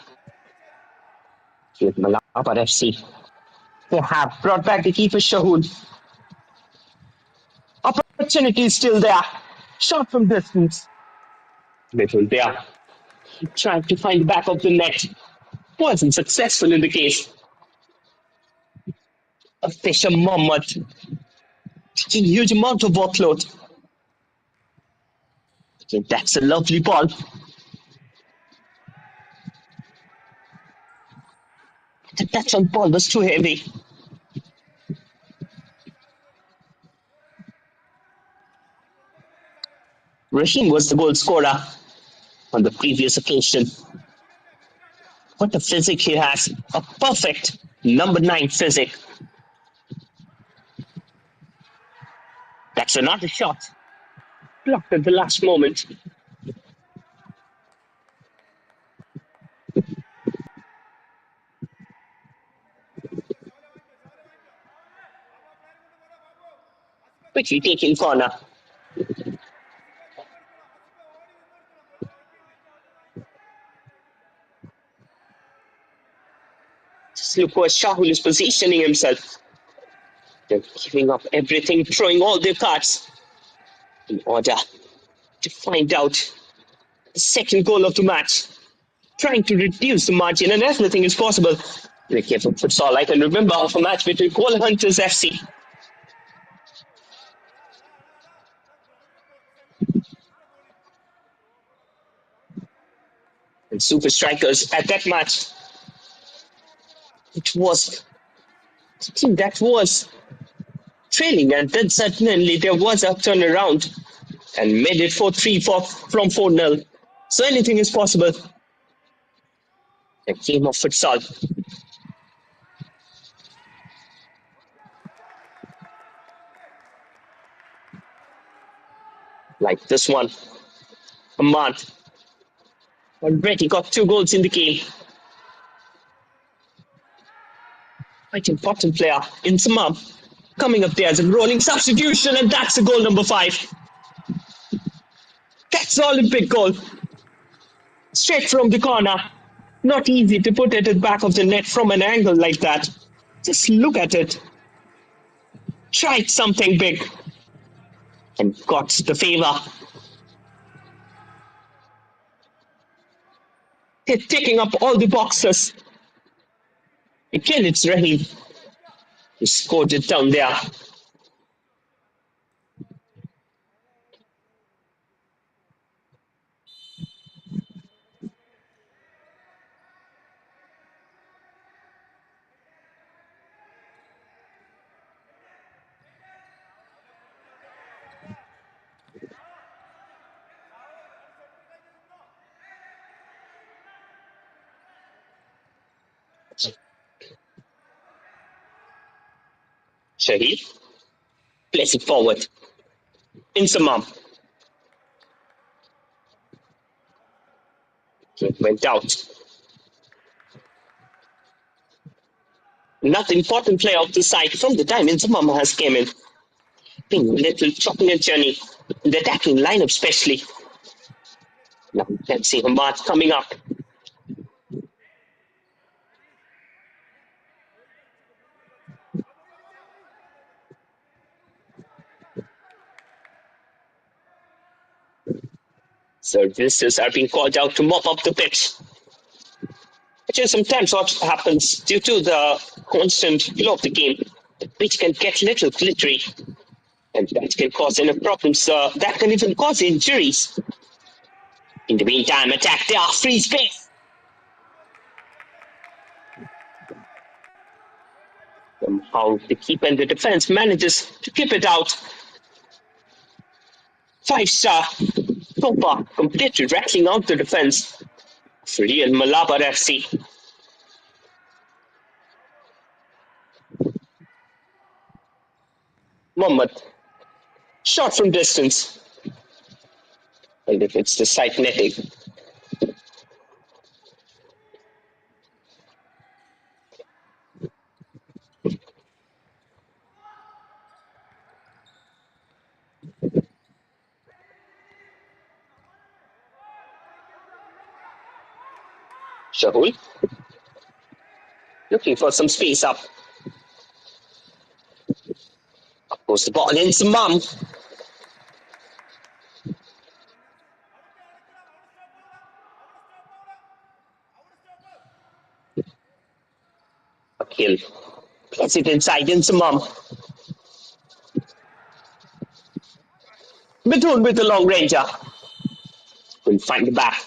With Malabar FC. They have brought back the keeper Shahul. Opportunity is still there. Shot from distance. Little there. Trying to find the back of the net. Wasn't successful in the case. A Fisher Mohammed. Taking huge amount of workload. Okay, that's a lovely ball. The touch on ball was too heavy. Rahim was the goal scorer on the previous occasion. What a physique he has. A perfect number 9 physique. That's another shot. Blocked at the last moment. Quickly taking corner. Just look where Shahul is positioning himself. They're giving up everything, throwing all their cards in order to find out the second goal of the match. Trying to reduce the margin, and everything is possible. In the case of futsal, I can remember of a match between Goal Hunters FC and Super Strikers. At that match, it was the team that was trailing, and then suddenly there was a turnaround and made it 4-3 from 4-0. So anything is possible. A game of futsal. Like this one. Ahmad already got 2 goals in the game. Quite important player in Samam. Coming up there as a rolling substitution, and that's the goal number 5. That's the Olympic goal. Straight from the corner. Not easy to put it at the back of the net from an angle like that. Just look at it. Tried something big and got the favour. They're taking up all the boxes. Again, it's Rahim who scored it down there. Shahid plays it forward. Insamam. It went out. Another important player of the side from the time Insamam has came in. Being a little chopping and journey. The attacking lineup especially. Now you can see Hamad coming up. Services are being called out to mop up the pitch. Actually, sometimes what happens due to the constant flow of the game, the pitch can get a little glittery, and that can cause any problems. That can even cause injuries. In the meantime, attack there, free space. Somehow the keeper and the defense manages to keep it out. 5-star TOFA completely rattling out the defense for real Malabar FC. Mohammed, shot from distance. And if it's the side netting. Shahul looking for some space up. Up goes the ball into Mum. Akil plays it inside into Mum. Bethune with the long ranger. Couldn't find the back.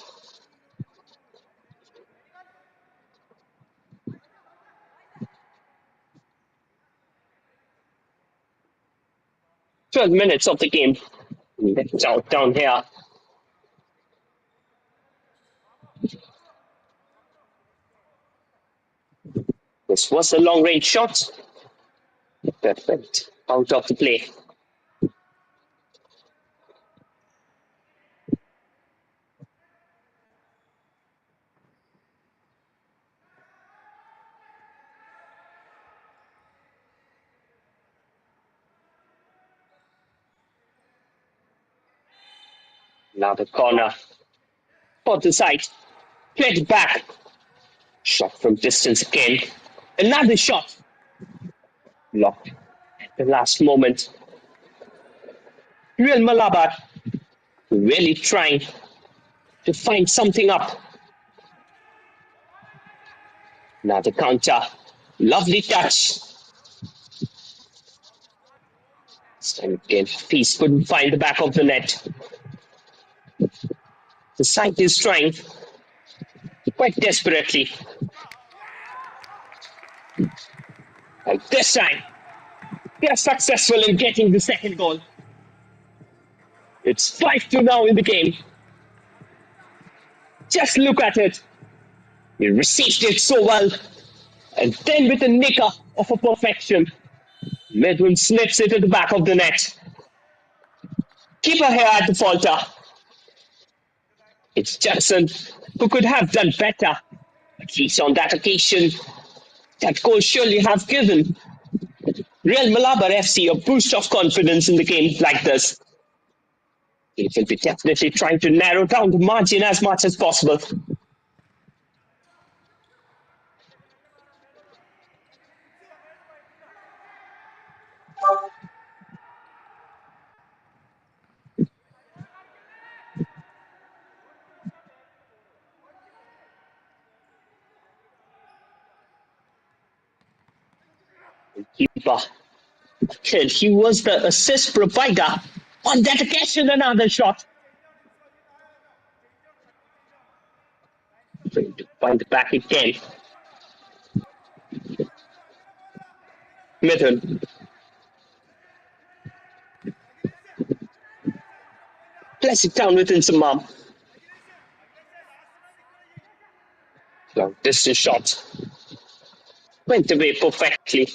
"12 minutes of the game. It's out down here. This was a long range shot. Perfect. Out of the play. Now the corner. For the side. Played it back. Shot from distance again. Another shot. Blocked at the last moment. Real Malabar really trying to find something up. Now the counter. Lovely touch. And again, Peace couldn't find the back of the net. The side is trying quite desperately. And this time, they are successful in getting the second goal. It's 5-2 now in the game. Just look at it. He received it so well. And then with a nicker of a perfection, Medwin snips it at the back of the net. Keeper here at the falter. It's Jackson who could have done better. At least on that occasion, that goal surely have given Real Malabar FC a boost of confidence in the game like this. They will be definitely trying to narrow down the margin as much as possible. Keeper. He was the assist provider. On that occasion, another shot. Trying to find the back again. Mithun. Place it down within some mom. Long distance shot. Went away perfectly.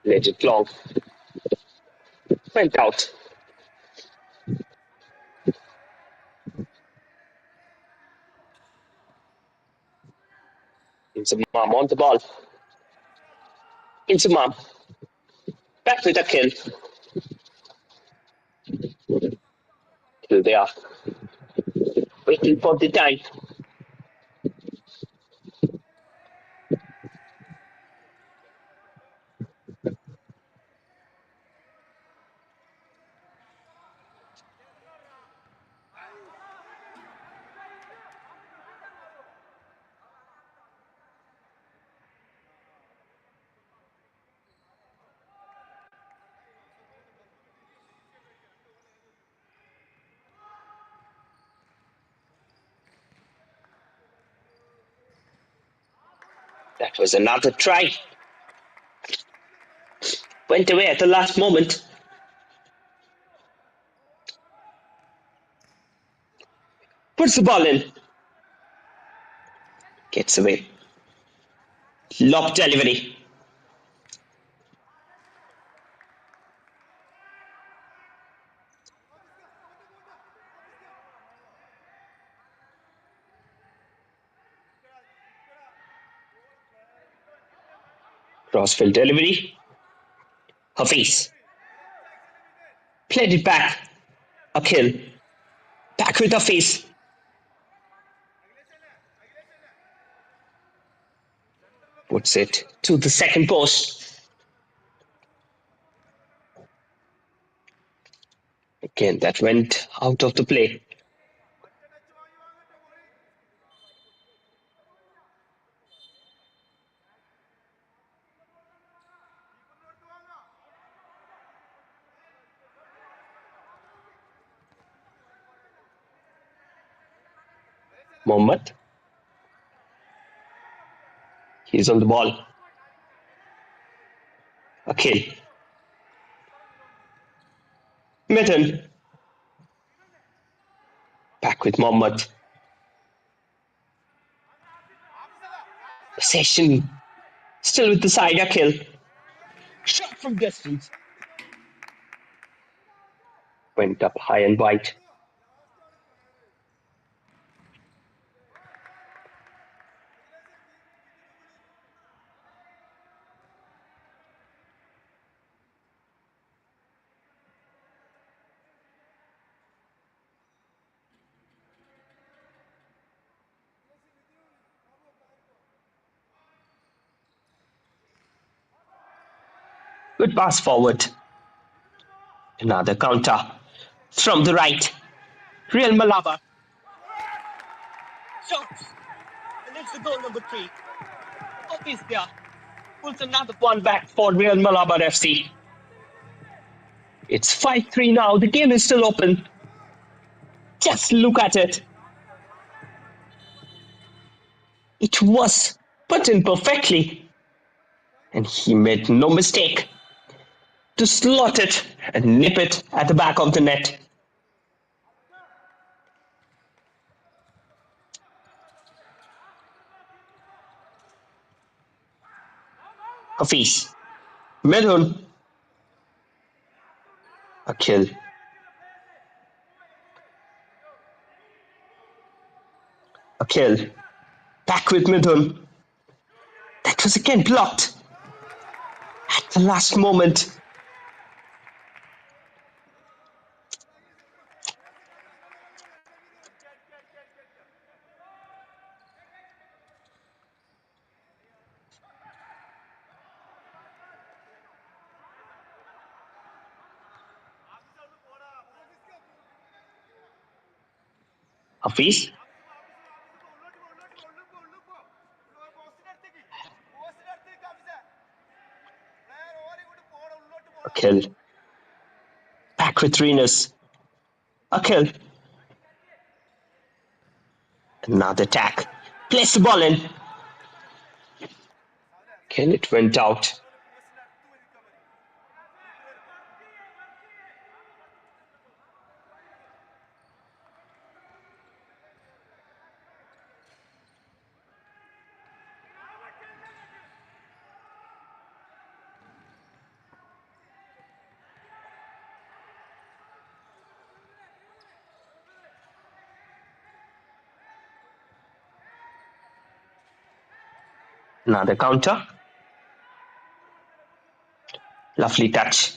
Let it long. Went out. Insumam on the ball. Insumam. Back with a kill. Here they are. Waiting for the time. That was another try. Went away at the last moment. Puts the ball in. Gets away. Lob delivery. Crossfield delivery. Hafiz. Played it back. A kill. Back with Hafiz. Puts it to the second post. Again, that went out of the play. Mohammed. He's on the ball. A kill. Mitten. Back with Mohammed. Possession. Still with the side. A kill. Shot from distance. Went up high and wide. Good pass forward. Another counter. From the right. Real Malabar. Shots. And it's the goal number 3. Office there. Pulls another one back for Real Malabar FC. It's 5-3 now. The game is still open. Just look at it. It was put in perfectly. And he made no mistake to slot it and nip it at the back of the net. Hafiz. Midhun. A kill. A kill. Back with Midhun. That was again blocked. At the last moment. Hafiz. A kill. Back with Renus. A kill. Another attack. Place the ball in. Again, it went out. Another counter. Lovely touch.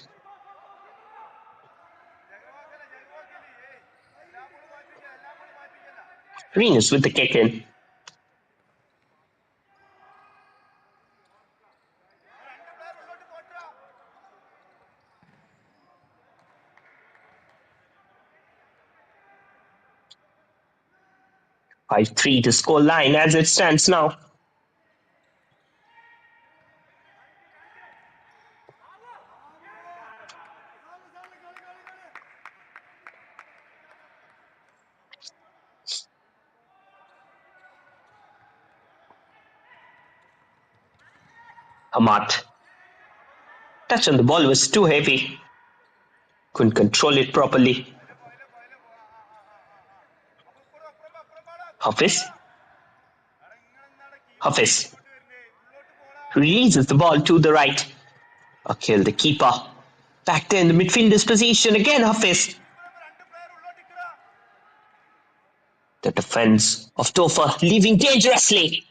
Venus with the kick in. "5-3" to score line as it stands now. Amat. Touch on the ball was too heavy. Couldn't control it properly. Hafiz. Hafiz. Releases the ball to the right. Akhil, the keeper. Back there in the midfielder's position again, Hafiz. The defense of TOFA leaving dangerously.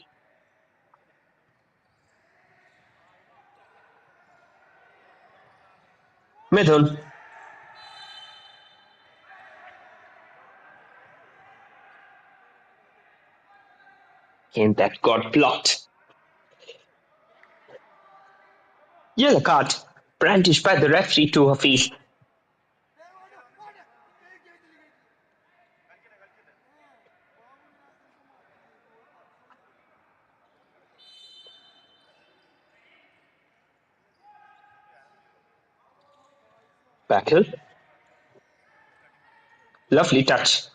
Midhun. Game that got blocked. Yellow card brandished by the referee to Hafiz. Backhill. Lovely touch.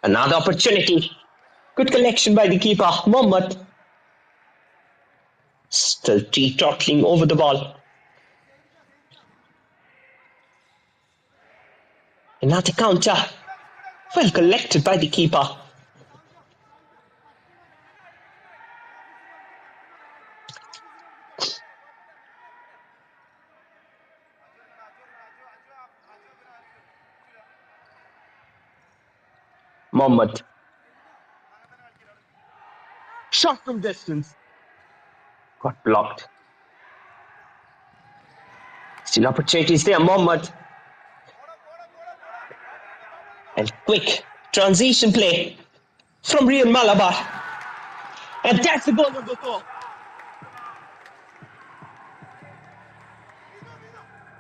Another opportunity. Good collection by the keeper, Mohammed. Still teetotaling over the ball. Another counter. Well collected by the keeper. Mohammed. Shot from distance. Got blocked. Still opportunities there, Mohammed. And quick transition play from Real Malabar. And that's the goal number 4.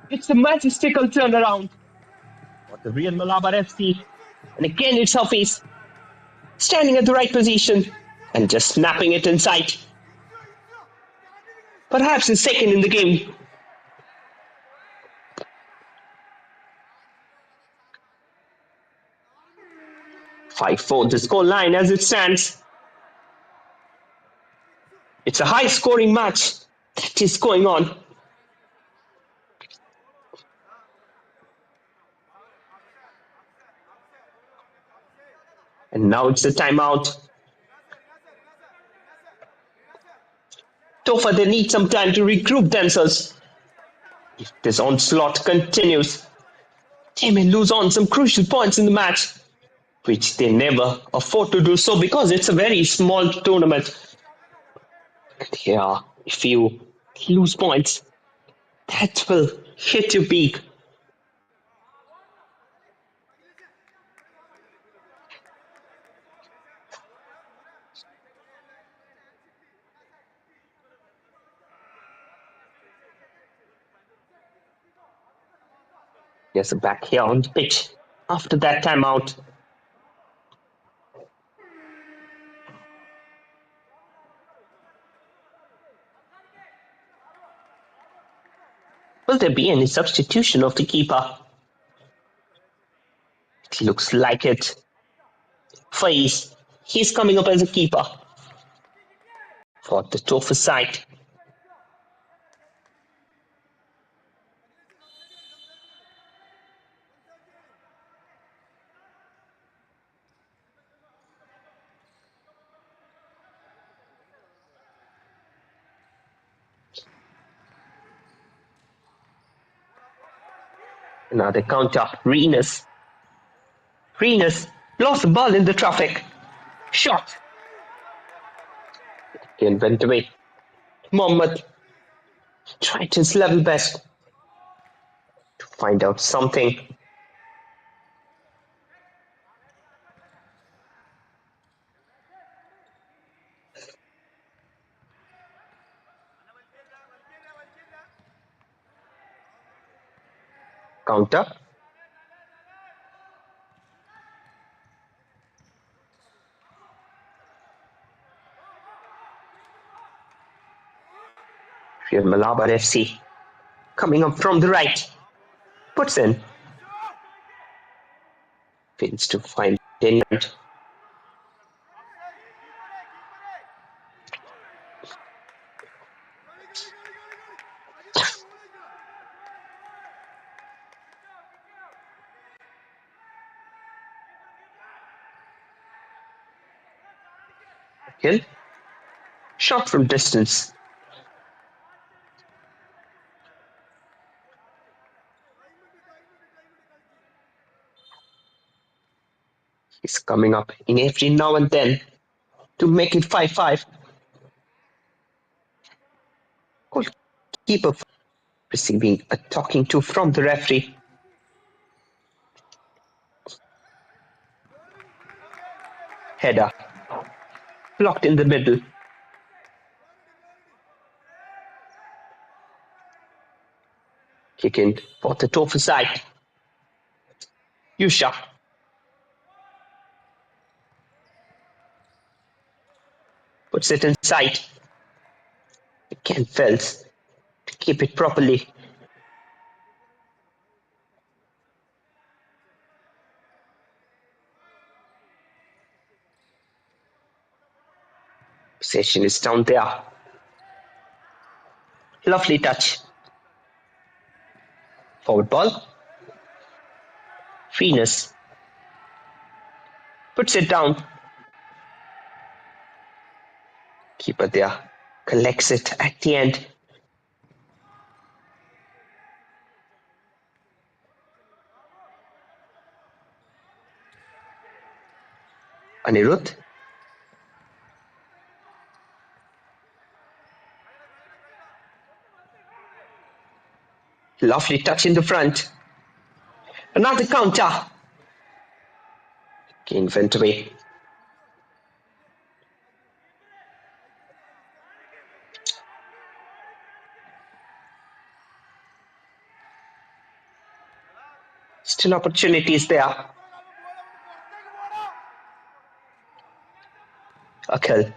It's a majestical turnaround for the Real Malabar FC. And again it's Hafiz. Standing at the right position and just snapping it inside. Perhaps his second in the game. "5-4" the score line as it stands. It's a high scoring match that is going on. And now it's the timeout. TOFA, they need some time to regroup themselves. If this onslaught continues, they may lose on some crucial points in the match, which they never afford to do so because it's a very small tournament. Yeah, if you lose points, that will hit your peak. Yes, back here on the pitch after that timeout. Will there be any substitution of the keeper? It looks like it. Faiz, he's coming up as a keeper for the TOFA side. Another counter, Renus. Renus lost the ball in the traffic. Shot. Again went away. Mohammed tried his level best to find out something. Counter. Here Malabar FC coming up from the right. Puts in. Fails to find any. Hill. Shot from distance. He's coming up in every now and then to make it 5-5. Goalkeeper receiving a talking to from the referee. Header. Blocked in the middle. Kick in for the TOFA side. Yusha. Puts it inside. Again fails to keep it properly. Possession is down there. Lovely touch. Forward ball. Freeness. Puts it down. Keeper there. Collects it at the end. Anirudh. Lovely touch in the front. Another counter. Again went away. Still opportunities there. Akhil.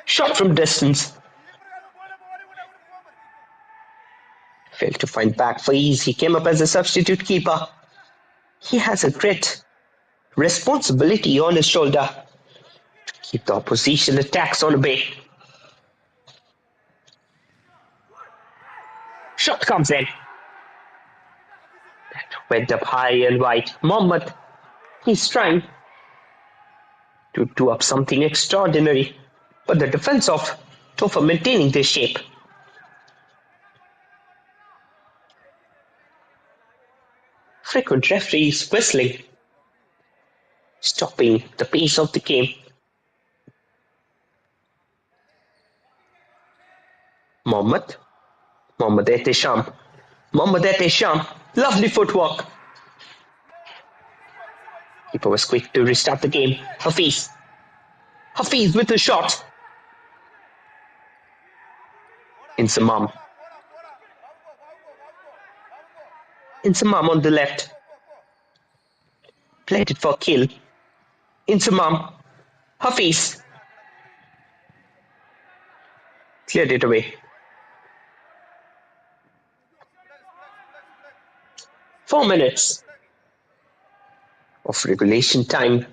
Shot from distance. Failed to find back for ease. He came up as a substitute keeper. He has a great responsibility on his shoulder to keep the opposition attacks on bay. Shot comes in. That went up high and wide. Mohammed, he's trying to do up something extraordinary, but the defense of TOFA maintaining their shape. Frequent referees whistling, stopping the pace of the game. Mohammed Ehtesham, lovely footwork. Keeper was quick to restart the game. Hafiz with a shot. Insamam on the left. Played it for kill. Insamam. Hafiz. Cleared it away. 4 minutes of regulation time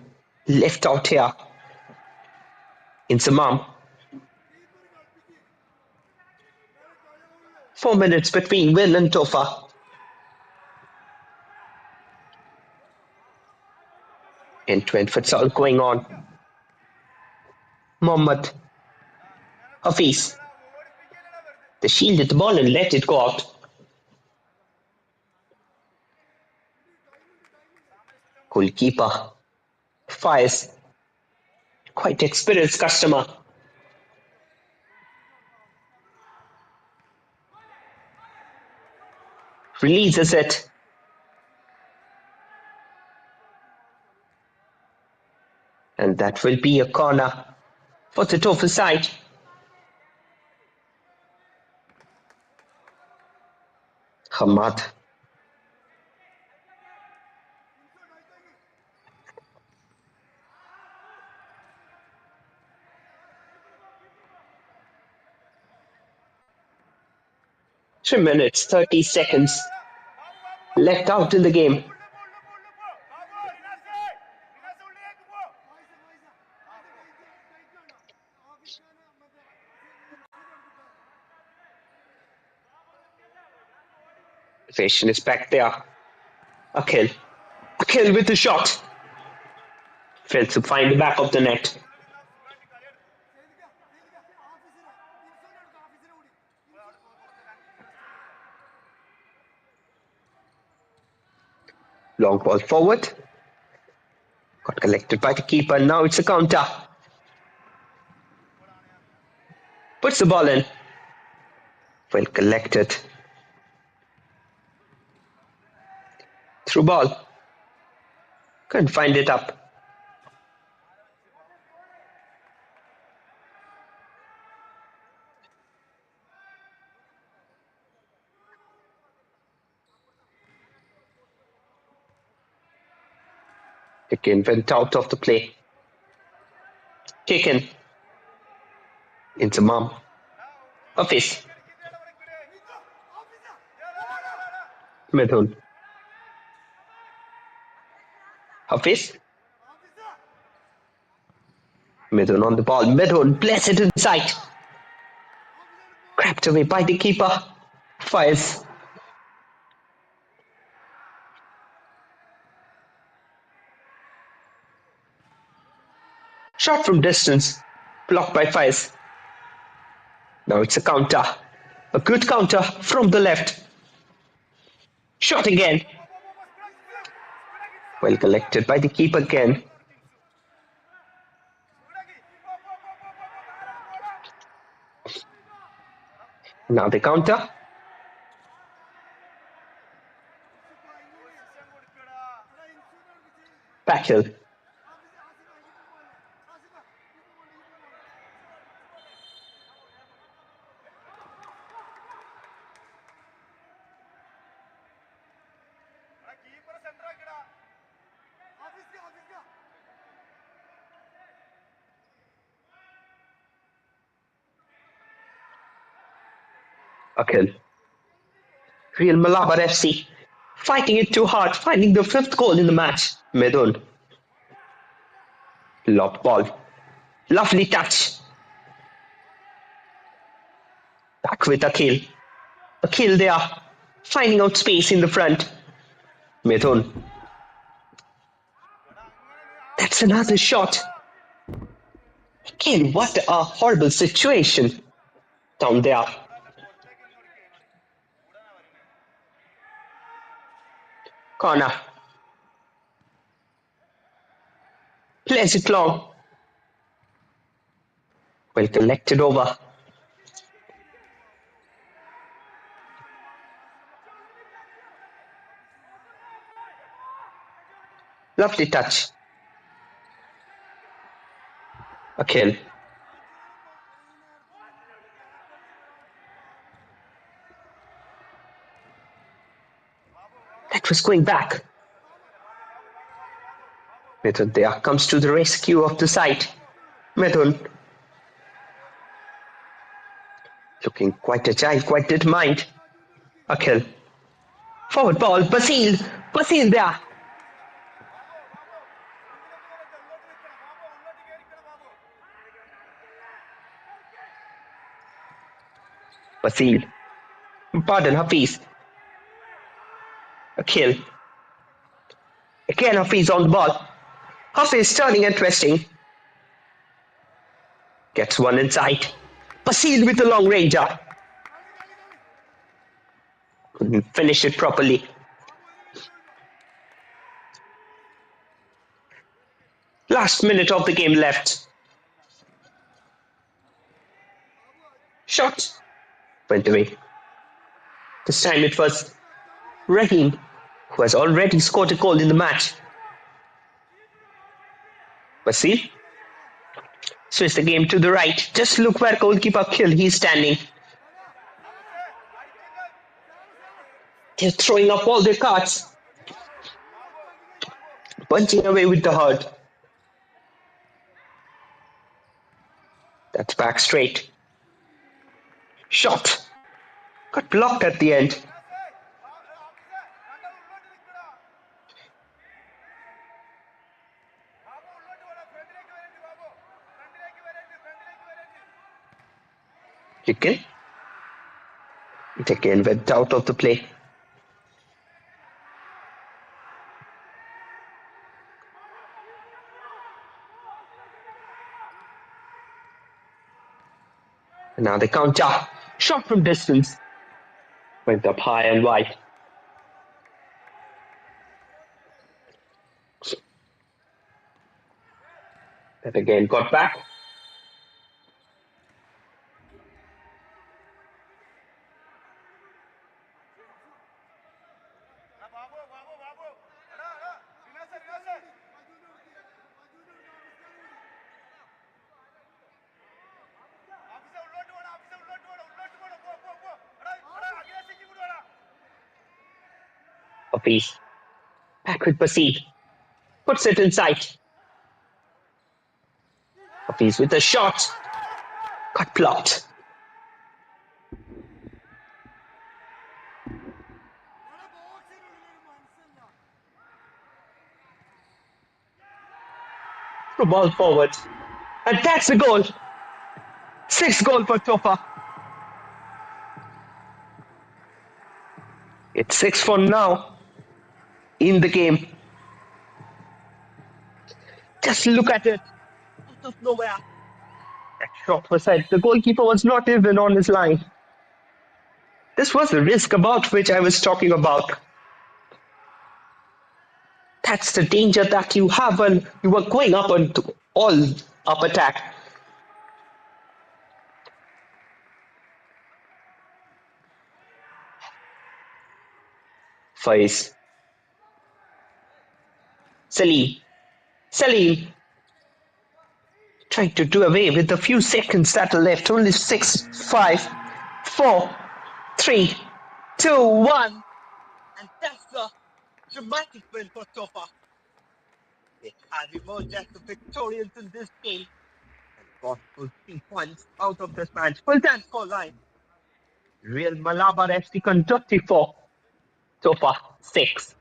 left out here. Insamam. 4 minutes between Win and TOFA. End-to-end futsal going on. Mohammed. Hafiz. They shielded the ball and let it go out. Goalkeeper fires Quite experienced customer. Releases it. And that will be a corner for the TOFA side. Hamad. Three minutes, 30 seconds left out in the game. Fashion is back there. Akhil with the shot. Fails to find the back of the net. Long ball forward. Got collected by the keeper. Now it's a counter. Puts the ball in. Well collected. Through ball. Couldn't find it up. Again went out of the play. Taken. Into Mom. Office. Mithun. Hafiz. Mithun on the ball. Mithun plays it inside. Grabbed away by the keeper. Fires. Shot from distance. Blocked by Fires. Now it's a counter. A good counter from the left. Shot again. Well collected by the keeper again. Now the counter. Backhill. Akhil. Real Malabar FC. Fighting it too hard, finding the fifth goal in the match. Mithun. Lob ball. Lovely touch. Back with Akhil. Akhil there. Finding out space in the front. Mithun. That's another shot. Again, what a horrible situation down there. Corner. Plays it long. Well collected over. Lovely touch. Akhil. That was going back. Mithun there comes to the rescue of the side. Mithun. Looking quite agile, quite determined. Akhil. Forward ball. Basil. Basil there. Basil. Pardon, Hafiz. Akhil. Again, Hafiz on the ball. Hafiz turning and twisting. Gets one inside. Basil with the long ranger. Couldn't finish it properly. Last minute of the game left. Shot went away. This time it was Raheem, who has already scored a goal in the match. Basil switch the game to the right. Just look where goalkeeper Khill, he's standing. They're throwing up all their cards. Punching away with the herd. That's back straight. Shot. Got blocked at the end. Chicken. It again went out of the play. And now they counter. Shot from distance. Went up high and wide. That again got back. A piece. Back with Basil. Puts it inside. A piece with a shot. Got blocked. The ball forward. And that's the goal. 6th goal for TOFA. It's 6-4 now in the game. Just look at it. Out of nowhere. That shot was set. The goalkeeper was not even on his line. This was the risk about which I was talking about. That's the danger that you have when you are going up on all up attack. Faiz. Salim. Trying to do away with the few seconds that are left. Only 6, 5, 4, 3, 2, 1. And that's the dramatic win for TOFA. They have emerged as the victorious in this game and got full 3 points out of this match. Full time score line. Real Malabar FC Kondotty 4. TOFA 6.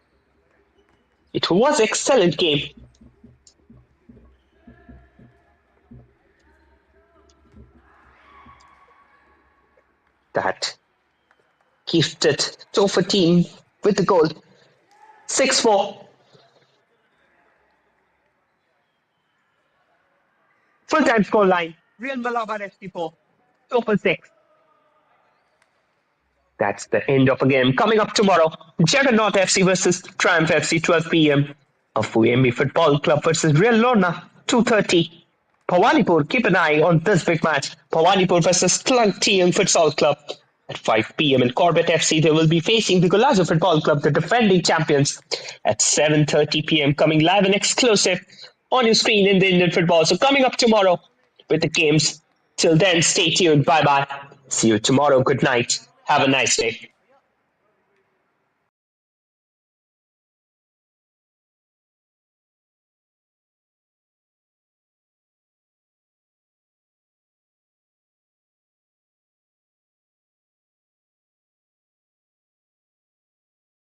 It was an excellent game. That gifted TOFA team with the goal. 6-4. Full-time scoreline. Real Malabar FC 4. TOFA 6. That's the end of a game. Coming up tomorrow, Juggernaut FC versus Triumph FC, 12 p.m. Afuyemi Football Club versus Real Lorna, 2:30. Bhawanipur, keep an eye on this big match. Bhawanipur versus Kondotty Futsal Club. At 5 p.m. in Corbett FC, they will be facing the Golazo Football Club, the defending champions. At 7:30 p.m. coming live and exclusive on your screen in the Indian football. So coming up tomorrow with the games. Till then, stay tuned. Bye-bye. See you tomorrow. Good night. Have a nice day.